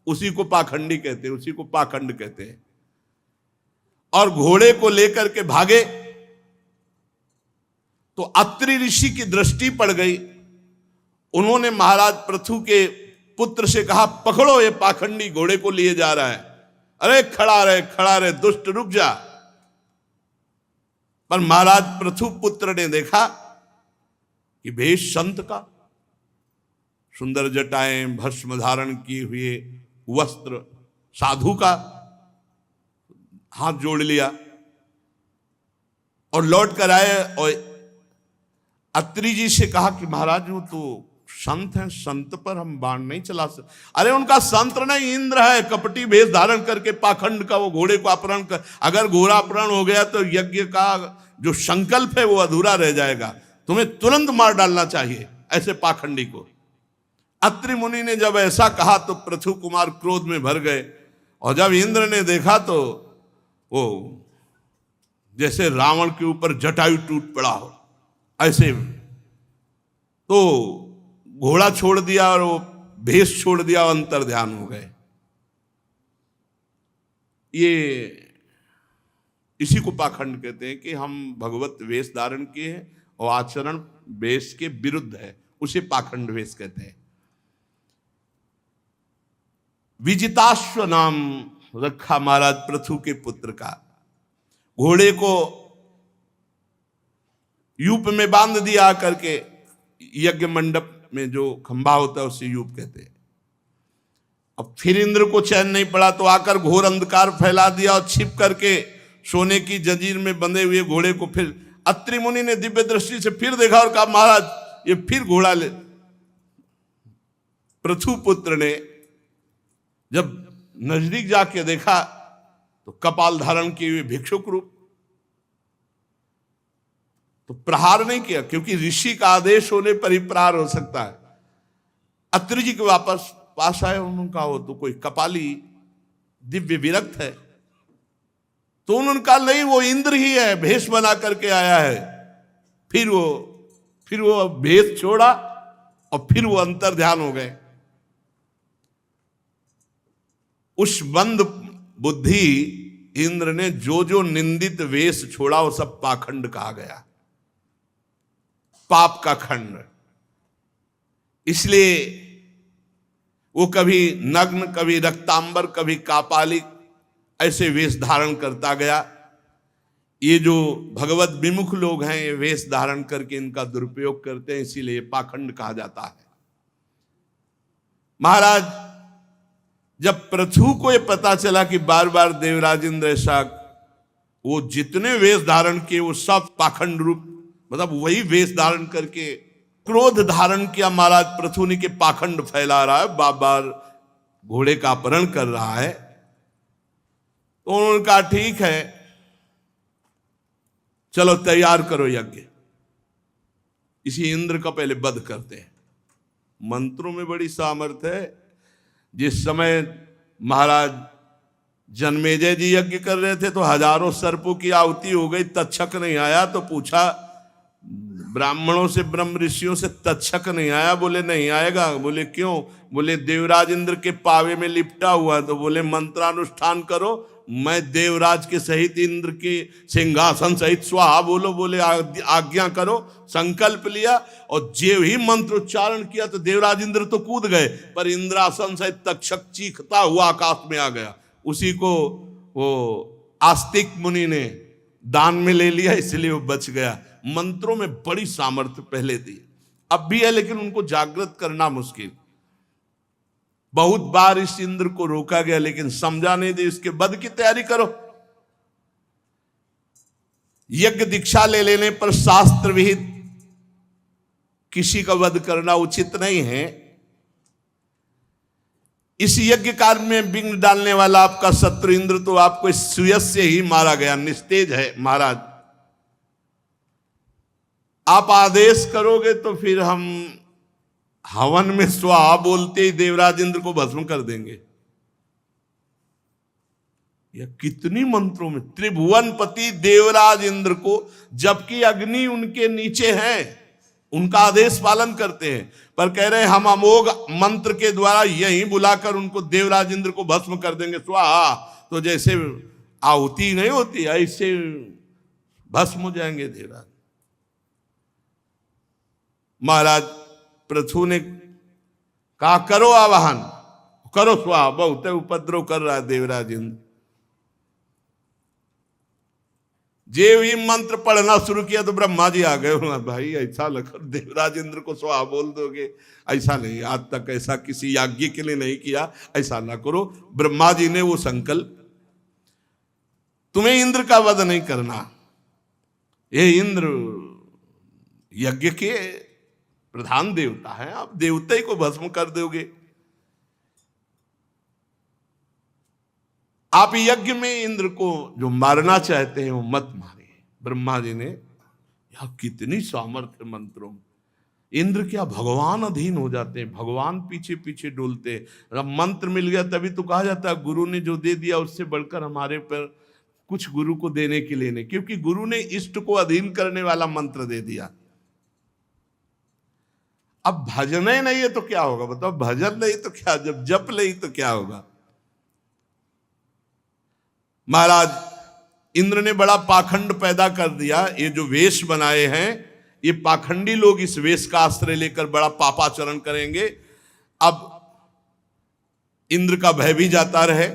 उसी को पाखंडी कहते हैं, उसी को पाखंड कहते हैं। और घोड़े को लेकर के भागे तो अत्रि ऋषि की दृष्टि पड़ गई। उन्होंने महाराज पृथु के पुत्र से कहा, पकड़ो ये पाखंडी घोड़े को लिए जा रहा है। अरे खड़ा रहे दुष्ट, रुक जा। पर महाराज पृथु पुत्र ने देखा कि भेष संत का, सुंदर जटाएं, भस्म धारण किए हुए वस्त्र, साधु का, हाथ जोड़ लिया और लौट कर आए और अत्रि जी से कहा कि महाराज वो तो संत हैं, संत पर हम बाण नहीं चला सकते। अरे उनका संत नहीं, इंद्र है, कपटी भेष धारण करके पाखंड का वो घोड़े को अपहरण कर। अगर घोड़ा अपहरण हो गया तो यज्ञ का जो संकल्प है वो अधूरा रह जाएगा। तुम्हें तुरंत मार डालना चाहिए ऐसे पाखंडी को। अत्रि मुनि ने जब ऐसा कहा तो पृथु कुमार क्रोध में भर गए। और जब इंद्र ने देखा तो वो जैसे रावण के ऊपर जटायु टूट पड़ा हो ऐसे, तो घोड़ा छोड़ दिया और वो भेष छोड़ दिया और अंतर ध्यान हो गए। ये इसी को पाखंड कहते हैं कि हम भगवत वेश धारण किए हैं और आचरण वेश के विरुद्ध है, उसे पाखंड वेश कहते हैं। विजिताश्व नाम रखा महाराज पृथु के पुत्र का। घोड़े को यूप में बांध दिया करके, यज्ञ मंडप में जो खंभा होता है उसे यूप कहते हैं। अब फिर इंद्र को चैन नहीं पड़ा तो आकर घोर अंधकार फैला दिया और छिप करके सोने की जंजीर में बंधे हुए घोड़े को फिर अत्रि मुनि ने दिव्य दृष्टि से फिर देखा और कहा, महाराज ये फिर घोड़ा ले। पृथु पुत्र ने जब नजदीक जाके देखा तो कपाल धारण किए हुए भिक्षुक रूप। तो प्रहार नहीं किया, क्योंकि ऋषि का आदेश होने पर ही प्रहार हो सकता है। अत्रि जी के वापस पास आए, उन्होंने कहा वो तो कोई कपाली दिव्य विरक्त है। तो उन्होंने कहा नहीं, वो इंद्र ही है, भेष बना करके आया है। फिर वो भेष छोड़ा और फिर वो अंतर ध्यान हो गए। उस बंद बुद्धि इंद्र ने जो जो निंदित वेश छोड़ा वो सब पाखंड कहा गया, पाप का खंड। इसलिए वो कभी नग्न, कभी रक्तांबर, कभी कापालिक ऐसे वेश धारण करता गया। ये जो भगवत विमुख लोग हैं ये वेश धारण करके इनका दुरुपयोग करते हैं, इसीलिए पाखंड कहा जाता है। महाराज जब पृथु को ये पता चला कि बार बार देवराज इंद्र ऐसा, वो जितने वेश धारण किए वो सब पाखंड रूप, मतलब वही वेश धारण करके क्रोध धारण किया महाराज पृथु ने, के पाखंड फैला रहा है, बार बार घोड़े का अपहरण कर रहा है। तो उन्होंने कहा ठीक है, चलो तैयार करो यज्ञ। इसी इंद्र का पहले वध करते हैं। मंत्रों में बड़ी सामर्थ्य है। जिस समय महाराज जन्मेजय जी यज्ञ कर रहे थे तो हजारों सर्पों की आहुति हो गई, तक्षक नहीं आया। तो पूछा ब्राह्मणों से, ब्रह्म ऋषियों से, तक्षक नहीं आया। बोले नहीं आएगा। बोले क्यों? बोले देवराज इंद्र के पावे में लिपटा हुआ। तो बोले मंत्रानुष्ठान करो, मैं देवराज के सहित इंद्र के सिंहासन सहित स्वाहा बोलो। बोले आज्ञा करो। संकल्प लिया और जे ही मंत्र उच्चारण किया तो देवराज इंद्र तो कूद गए, पर इंद्रासन सहित तक्षक चीखता हुआ आकाश में आ गया। उसी को वो आस्तिक मुनि ने दान में ले लिया, इसलिए वो बच गया। मंत्रों में बड़ी सामर्थ्य पहले थी, अब भी है, लेकिन उनको जागृत करना मुश्किल। बहुत बार इस इंद्र को रोका गया लेकिन समझा नहीं दे, इसके वध की तैयारी करो। यज्ञ दीक्षा ले लेने पर शास्त्र विहित किसी का वध करना उचित नहीं है। इस यज्ञ कार्य में विघ्न डालने वाला आपका शत्रु इंद्र तो आपको इस सुयस से ही मारा गया, निस्तेज है महाराज। आप आदेश करोगे तो फिर हम हवन में स्वाहा बोलते ही देवराज इंद्र को भस्म कर देंगे। यह कितनी मंत्रों में त्रिभुवनपति देवराज इंद्र को, जबकि अग्नि उनके नीचे है, उनका आदेश पालन करते हैं, पर कह रहे हैं हम अमोघ मंत्र के द्वारा यही बुलाकर उनको देवराज इंद्र को भस्म कर देंगे स्वाहा। तो जैसे आहुति नहीं होती ऐसे भस्म हो जाएंगे देवराज। महाराज पृथु ने कहा करो आवाहन, करो स्वाहा, बहुत उपद्रव कर रहा है देवराज इंद्र। जे भी मंत्र पढ़ना शुरू किया तो ब्रह्मा जी आ गए। भाई ऐसा लगा देवराज इंद्र को स्वाहा बोल दोगे, ऐसा नहीं, आज तक ऐसा किसी यज्ञ के लिए नहीं किया, ऐसा ना करो। ब्रह्मा जी ने वो संकल्प, तुम्हें इंद्र का वध नहीं करना, ये इंद्र यज्ञ के प्रधान देवता है, आप देवता ही को भस्म कर दोगे। आप यज्ञ में इंद्र को जो मारना चाहते हैं वो मत मारिए। ब्रह्मा जी ने, यह कितनी सामर्थ्य मंत्रों में। इंद्र क्या भगवान अधीन हो जाते हैं, भगवान पीछे पीछे डोलते हैं। अब मंत्र मिल गया तभी तो कहा जाता है गुरु ने जो दे दिया उससे बढ़कर हमारे पर कुछ गुरु को देने के लिए नहीं, क्योंकि गुरु ने इष्ट को अधीन करने वाला मंत्र दे दिया। अब भजन ही नहीं है तो क्या होगा बताओ, भजन नहीं तो क्या, जब जप नहीं तो क्या होगा। महाराज इंद्र ने बड़ा पाखंड पैदा कर दिया। ये जो वेश बनाए हैं ये पाखंडी लोग इस वेश का आश्रय लेकर बड़ा पापाचरण करेंगे। अब इंद्र का भय भी जाता रहे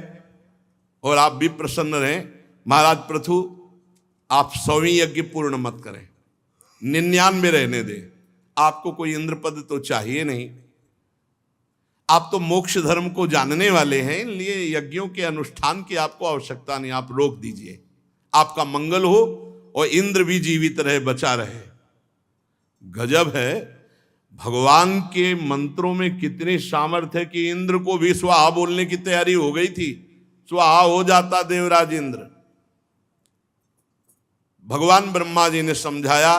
और आप भी प्रसन्न रहें। महाराज पृथु आप 100वीं यज्ञ पूर्ण मत करें, 99 रहने दें। आपको कोई इंद्र पद तो चाहिए नहीं, आप तो मोक्ष धर्म को जानने वाले हैं, इसलिए यज्ञों के अनुष्ठान की आपको आवश्यकता नहीं, आप रोक दीजिए। आपका मंगल हो और इंद्र भी जीवित रहे, बचा रहे। गजब है, भगवान के मंत्रों में कितनी सामर्थ्य है कि इंद्र को भी स्वाहा बोलने की तैयारी हो गई थी, स्वाहा हो जाता देवराज इंद्र। भगवान ब्रह्मा जी ने समझाया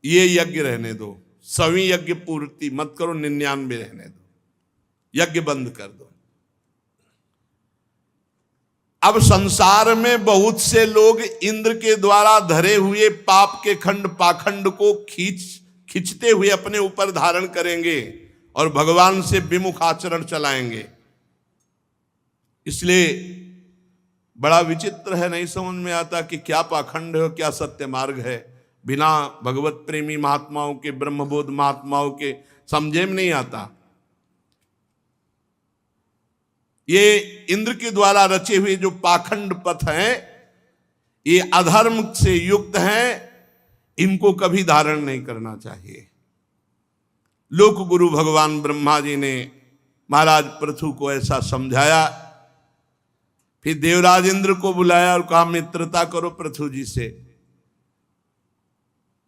ये यज्ञ रहने दो, 100वीं यज्ञ पूर्ति मत करो, 99 रहने दो, यज्ञ बंद कर दो। अब संसार में बहुत से लोग इंद्र के द्वारा धरे हुए पाप के खंड पाखंड को खींचते हुए अपने ऊपर धारण करेंगे और भगवान से विमुख आचरण चलाएंगे। इसलिए बड़ा विचित्र है, नहीं समझ में आता कि क्या पाखंड है, क्या सत्य मार्ग है। बिना भगवत प्रेमी महात्माओं के, ब्रह्मबोध महात्माओं के समझे में नहीं आता। ये इंद्र के द्वारा रचे हुए जो पाखंड पथ हैं, ये अधर्म से युक्त हैं, इनको कभी धारण नहीं करना चाहिए। लोक गुरु भगवान ब्रह्मा जी ने महाराज पृथु को ऐसा समझाया। फिर देवराज इंद्र को बुलाया और कहा मित्रता करो पृथु जी से।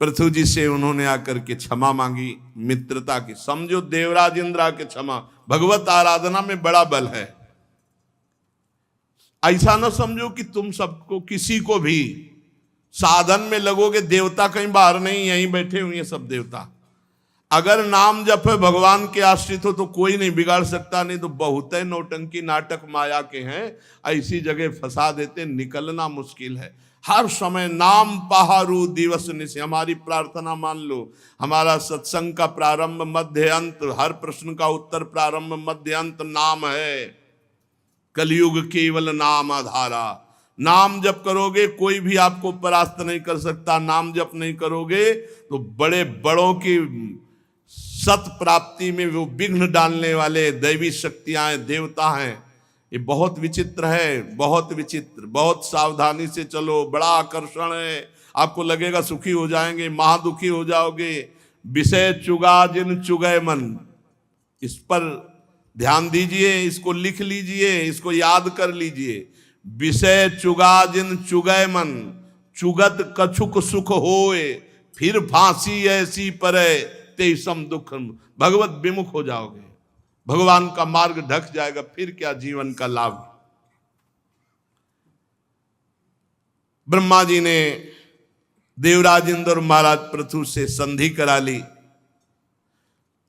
पृथु जी से उन्होंने आकर के क्षमा मांगी, मित्रता की। समझो देवराज इंद्र आके क्षमा, भगवत आराधना में बड़ा बल है। ऐसा ना समझो कि तुम सबको, किसी को भी साधन में लगोगे, देवता कहीं बाहर नहीं, यहीं बैठे हुए हैं सब देवता। अगर नाम जप है, भगवान के आश्रित हो तो कोई नहीं बिगाड़ सकता, नहीं तो बहुत है नौटंकी नाटक माया के हैं, ऐसी जगह फंसा देते, निकलना मुश्किल है। हर समय नाम पहारू दिवस निशि, हमारी प्रार्थना मान लो, हमारा सत्संग का प्रारंभ मध्य अंत, हर प्रश्न का उत्तर प्रारंभ मध्य अंत नाम है। कलयुग केवल नाम आधारा। नाम जप करोगे कोई भी आपको परास्त नहीं कर सकता। नाम जप नहीं करोगे तो बड़े बड़ों की सत प्राप्ति में वो विघ्न डालने वाले दैवी शक्तियां, देवता हैं। ये बहुत विचित्र है, बहुत विचित्र। बहुत सावधानी से चलो, बड़ा आकर्षण है। आपको लगेगा सुखी हो जाएंगे, महादुखी हो जाओगे। विषय चुगा जिन चुगय मन, इस पर ध्यान दीजिए, इसको लिख लीजिए, इसको याद कर लीजिए। विषय चुगा जिन चुगय मन, चुगत कछुक सुख होए, फिर फांसी ऐसी परे तेसम दुख। भगवत विमुख हो जाओगे, भगवान का मार्ग ढक जाएगा, फिर क्या जीवन का लाभ। ब्रह्मा जी ने देवराज इंद्र और महाराज पृथु से संधि करा ली।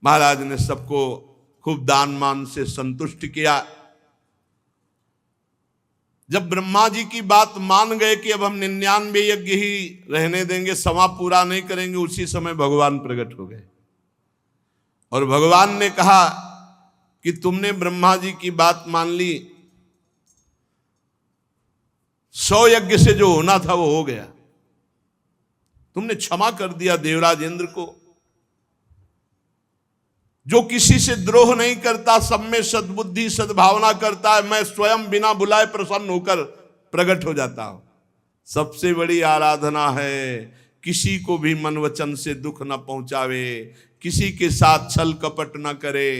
महाराज ने सबको खूब दान मान से संतुष्ट किया। जब ब्रह्मा जी की बात मान गए कि अब हम 99 यज्ञ ही रहने देंगे, समा पूरा नहीं करेंगे, उसी समय भगवान प्रकट हो गए और भगवान ने कहा कि तुमने ब्रह्मा जी की बात मान ली, 100 यज्ञ से जो होना था वो हो गया, तुमने क्षमा कर दिया देवराज इंद्र को। जो किसी से द्रोह नहीं करता, सब में सद्बुद्धि सद्भावना करता है, मैं स्वयं बिना बुलाए प्रसन्न होकर प्रकट हो जाता हूं। सबसे बड़ी आराधना है किसी को भी मन वचन से दुख न पहुंचावे, किसी के साथ छल कपट न करे,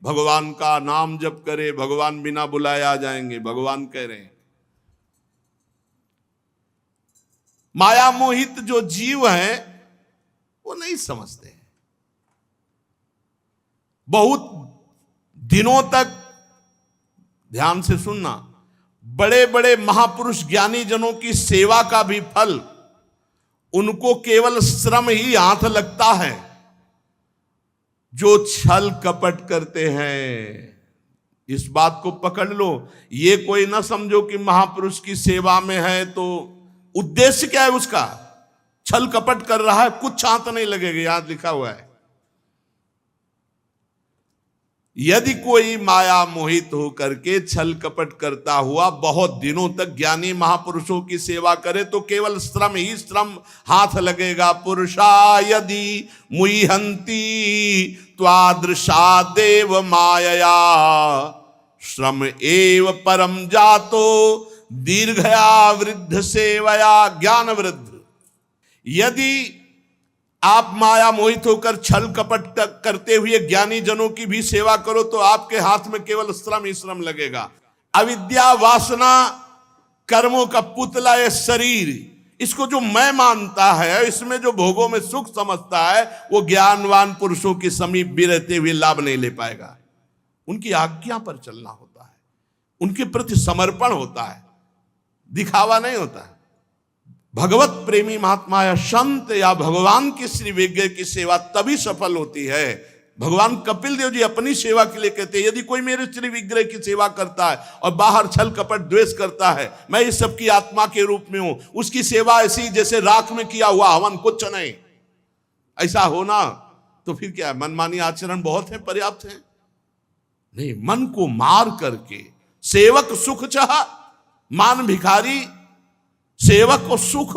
भगवान का नाम जप करे, भगवान बिना बुलाए आ जाएंगे। भगवान कह रहे हैं माया मोहित जो जीव हैं वो नहीं समझते। बहुत दिनों तक ध्यान से सुनना, बड़े बड़े महापुरुष ज्ञानी जनों की सेवा का भी फल उनको केवल श्रम ही हाथ लगता है। जो छल कपट करते हैं, इस बात को पकड़ लो, ये कोई ना समझो कि महापुरुष की सेवा में है तो उद्देश्य क्या है उसका, छल कपट कर रहा है, कुछ हाथ नहीं लगेगा। यहां लिखा हुआ है यदि कोई माया मोहित होकर के छल कपट करता हुआ बहुत दिनों तक ज्ञानी महापुरुषों की सेवा करे तो केवल श्रम ही श्रम हाथ लगेगा। पुरुषा यदि मुह्यंती त्वादृशा देव मायया श्रम एव परम जातो दीर्घया वृद्ध सेवया ज्ञान वृद्ध। यदि आप माया मोहित होकर छल कपट करते हुए ज्ञानी जनों की भी सेवा करो तो आपके हाथ में केवल श्रम ही श्रम लगेगा। अविद्या वासना कर्मों का पुतला है शरीर, इसको जो मैं मानता है, इसमें जो भोगों में सुख समझता है, वो ज्ञानवान पुरुषों के समीप भी रहते हुए लाभ नहीं ले पाएगा। उनकी आज्ञा पर चलना होता है, उनके प्रति समर्पण होता है, दिखावा नहीं होता है। भगवत प्रेमी महात्मा या संत या भगवान की श्री विग्रह की सेवा तभी सफल होती है। भगवान कपिल देव जी अपनी सेवा के लिए कहते हैं यदि कोई मेरे श्री विग्रह की सेवा करता है और बाहर छल कपट द्वेष करता है, मैं इस सब की आत्मा के रूप में हूं, उसकी सेवा ऐसी जैसे राख में किया हुआ हवन, कुछ नहीं। ऐसा होना तो फिर क्या, मनमानी आचरण बहुत है, पर्याप्त है? नहीं, मन को मार करके सेवक सुख चाह मान भिखारी, सेवक को सुख,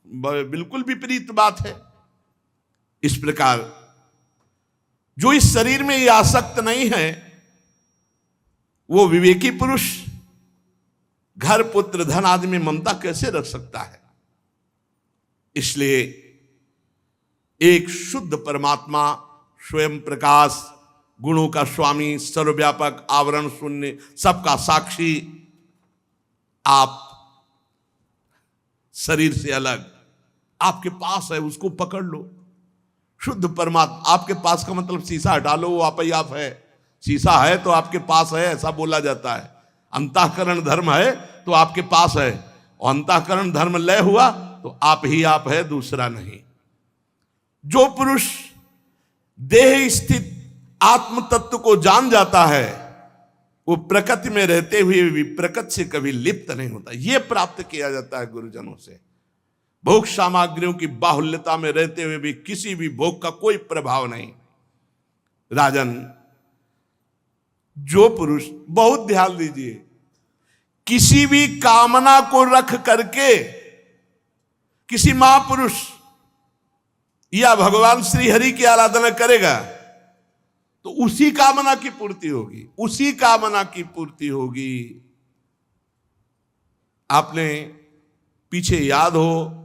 बिल्कुल विपरीत बात है। इस प्रकार जो इस शरीर में ये आसक्त नहीं है वो विवेकी पुरुष घर पुत्र धन आदि में ममता कैसे रख सकता है। इसलिए एक शुद्ध परमात्मा स्वयं प्रकाश, गुणों का स्वामी, सर्वव्यापक, आवरण शून्य, सबका साक्षी, आप शरीर से अलग आपके पास है, उसको पकड़ लो। शुद्ध परमात्मा आपके पास का मतलब शीशा हटा लो, वो आप ही आप है। शीशा है तो आपके पास है, ऐसा बोला जाता है। अंतःकरण धर्म है तो आपके पास है, और अंतःकरण धर्म लय हुआ तो आप ही आप है, दूसरा नहीं। जो पुरुष देह स्थित आत्म तत्व को जान जाता है वो प्रकृति में रहते हुए भी प्रकृति से कभी लिप्त नहीं होता। यह प्राप्त किया जाता है गुरुजनों से। भोग सामग्रियों की बाहुल्यता में रहते हुए भी किसी भी भोग का कोई प्रभाव नहीं। राजन, जो पुरुष, बहुत ध्यान दीजिए, किसी भी कामना को रख करके किसी महापुरुष या भगवान श्री हरि की आराधना करेगा तो उसी कामना की पूर्ति होगी, उसी कामना की पूर्ति होगी। आपने पीछे याद हो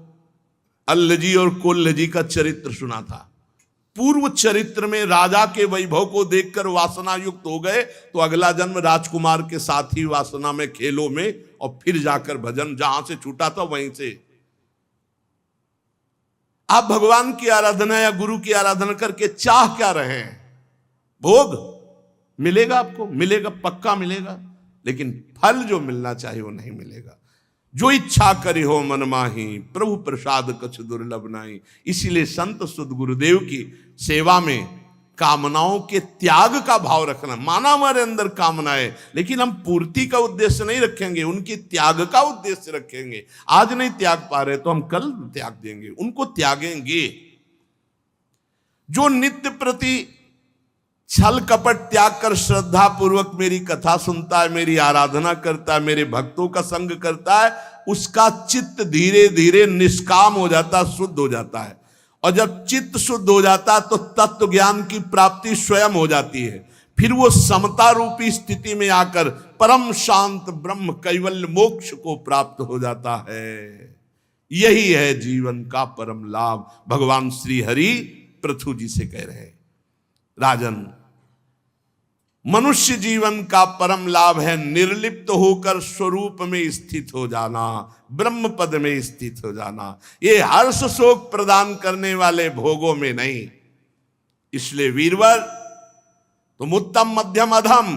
अल्लजी और कोल्लजी का चरित्र सुना था। पूर्व चरित्र में राजा के वैभव को देखकर वासना युक्त हो गए तो अगला जन्म राजकुमार के साथ ही वासना में, खेलों में, और फिर जाकर भजन जहां से छूटा था वहीं से। आप भगवान की आराधना या गुरु की आराधना करके चाह क्या रहे हैं? भोग? मिलेगा, आपको मिलेगा, पक्का मिलेगा, लेकिन फल जो मिलना चाहिए वो नहीं मिलेगा। जो इच्छा करी हो मन माही, प्रभु प्रसाद कछ दुर्लभ नाही। इसीलिए संत सुध गुरुदेव की सेवा में कामनाओं के त्याग का भाव रखना। माना हमारे अंदर कामनाएं, लेकिन हम पूर्ति का उद्देश्य नहीं रखेंगे, उनकी त्याग का उद्देश्य रखेंगे। आज नहीं त्याग पा रहे तो हम कल त्याग देंगे, उनको त्यागेंगे। जो नित्य प्रति छल कपट त्याग कर श्रद्धा पूर्वक मेरी कथा सुनता है, मेरी आराधना करता है, मेरे भक्तों का संग करता है, उसका चित्त धीरे धीरे निष्काम हो जाता है, शुद्ध हो जाता है। और जब चित्त शुद्ध हो जाता है तो तत्व ज्ञान की प्राप्ति स्वयं हो जाती है। फिर वो समता रूपी स्थिति में आकर परम शांत ब्रह्म कैवल्य मोक्ष को प्राप्त हो जाता है। यही है जीवन का परम लाभ। भगवान श्री हरि पृथु जी से कह रहे हैं, राजन, मनुष्य जीवन का परम लाभ है निर्लिप्त होकर स्वरूप में स्थित हो जाना, ब्रह्म पद में स्थित हो जाना। ये हर्ष शोक प्रदान करने वाले भोगों में नहीं। इसलिए वीरवर, तुम उत्तम मध्यम अधम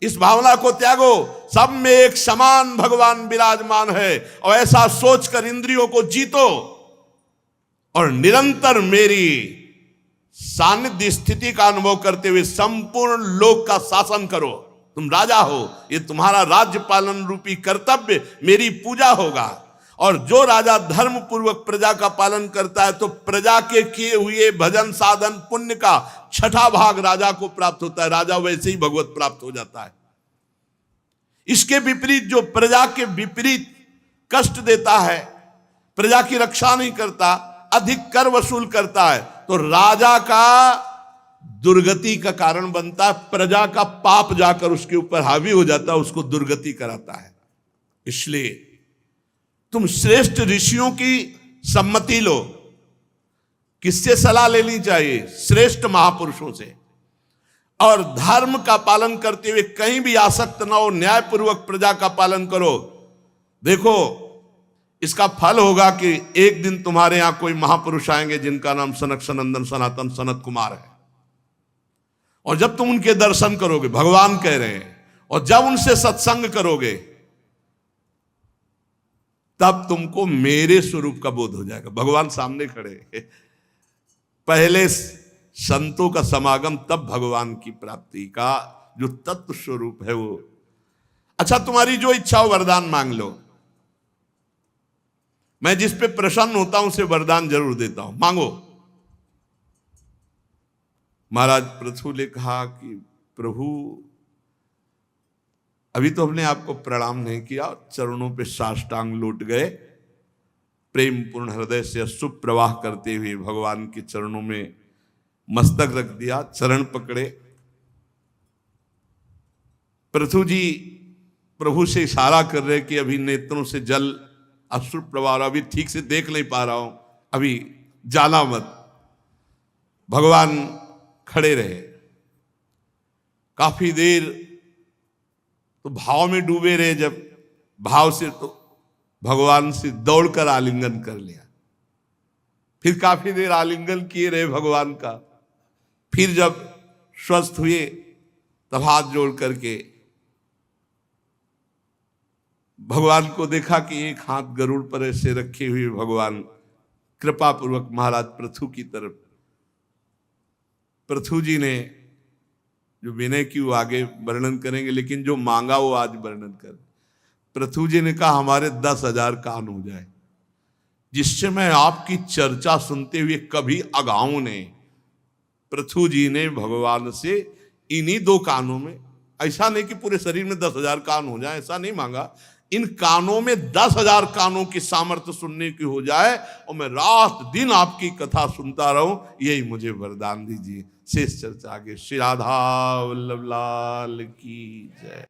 इस भावना को त्यागो। सब में एक समान भगवान विराजमान है, और ऐसा सोचकर इंद्रियों को जीतो और निरंतर मेरी सानिध्य स्थिति का अनुभव करते हुए संपूर्ण लोक का शासन करो। तुम राजा हो, ये तुम्हारा राज्य पालन रूपी कर्तव्य मेरी पूजा होगा। और जो राजा धर्म पूर्वक प्रजा का पालन करता है तो प्रजा के किए हुए भजन साधन पुण्य का 6ठा भाग राजा को प्राप्त होता है। राजा वैसे ही भगवत प्राप्त हो जाता है। इसके विपरीत जो प्रजा के विपरीत कष्ट देता है, प्रजा की रक्षा नहीं करता, अधिक कर वसूल करता है, तो राजा का दुर्गति का कारण बनता है। प्रजा का पाप जाकर उसके ऊपर हावी हो जाता है, उसको दुर्गति कराता है। इसलिए तुम श्रेष्ठ ऋषियों की सम्मति लो। किससे सलाह लेनी चाहिए? श्रेष्ठ महापुरुषों से। और धर्म का पालन करते हुए कहीं भी आसक्त न हो, न्यायपूर्वक प्रजा का पालन करो। देखो, इसका फल होगा कि एक दिन तुम्हारे यहां कोई महापुरुष आएंगे जिनका नाम सनक सनंदन सनातन सनत कुमार है। और जब तुम उनके दर्शन करोगे, भगवान कह रहे हैं, और जब उनसे सत्संग करोगे, तब तुमको मेरे स्वरूप का बोध हो जाएगा। भगवान सामने खड़े। पहले संतों का समागम, तब भगवान की प्राप्ति का जो तत्व स्वरूप है वो। अच्छा, तुम्हारी जो इच्छा हो वरदान मांग लो। मैं जिस पे प्रसन्न होता हूं उसे वरदान जरूर देता हूं, मांगो। महाराज पृथु ने कहा कि प्रभु, अभी तो हमने आपको प्रणाम नहीं किया, चरणों पे साष्टांग लौट गए, प्रेम पूर्ण हृदय से अश्रु प्रवाह करते हुए भगवान के चरणों में मस्तक रख दिया, चरण पकड़े। पृथु जी प्रभु से इशारा कर रहे कि अभी नेत्रों से जल अश्रु प्रवाह, अभी ठीक से देख नहीं पा रहा हूं, अभी जाना मत। भगवान खड़े रहे। काफी देर तो भाव में डूबे रहे। जब भाव से तो भगवान से दौड़कर आलिंगन कर लिया। फिर काफी देर आलिंगन किए रहे भगवान का। फिर जब स्वस्थ हुए तब हाथ जोड़ करके भगवान को देखा कि एक हाथ गरुड़ पर ऐसे रखे हुए भगवान कृपा पूर्वक महाराज पृथु की तरफ। पृथु जी ने जो विनय की वो आगे वर्णन करेंगे, लेकिन जो मांगा वो आज वर्णन कर। पृथु जी ने कहा, हमारे 10,000 कान हो जाए जिससे मैं आपकी चर्चा सुनते हुए कभी अगाऊं नहीं। पृथु जी ने भगवान से इन्हीं 2 कानों में, ऐसा नहीं कि पूरे शरीर में 10,000 कान हो जाए, ऐसा नहीं मांगा। इन कानों में 10,000 कानों की सामर्थ्य सुनने की हो जाए और मैं रात दिन आपकी कथा सुनता रहूं, यही मुझे वरदान दीजिए। शेष चर्चा आगे। श्री राधा वल्लभ लाल की जय।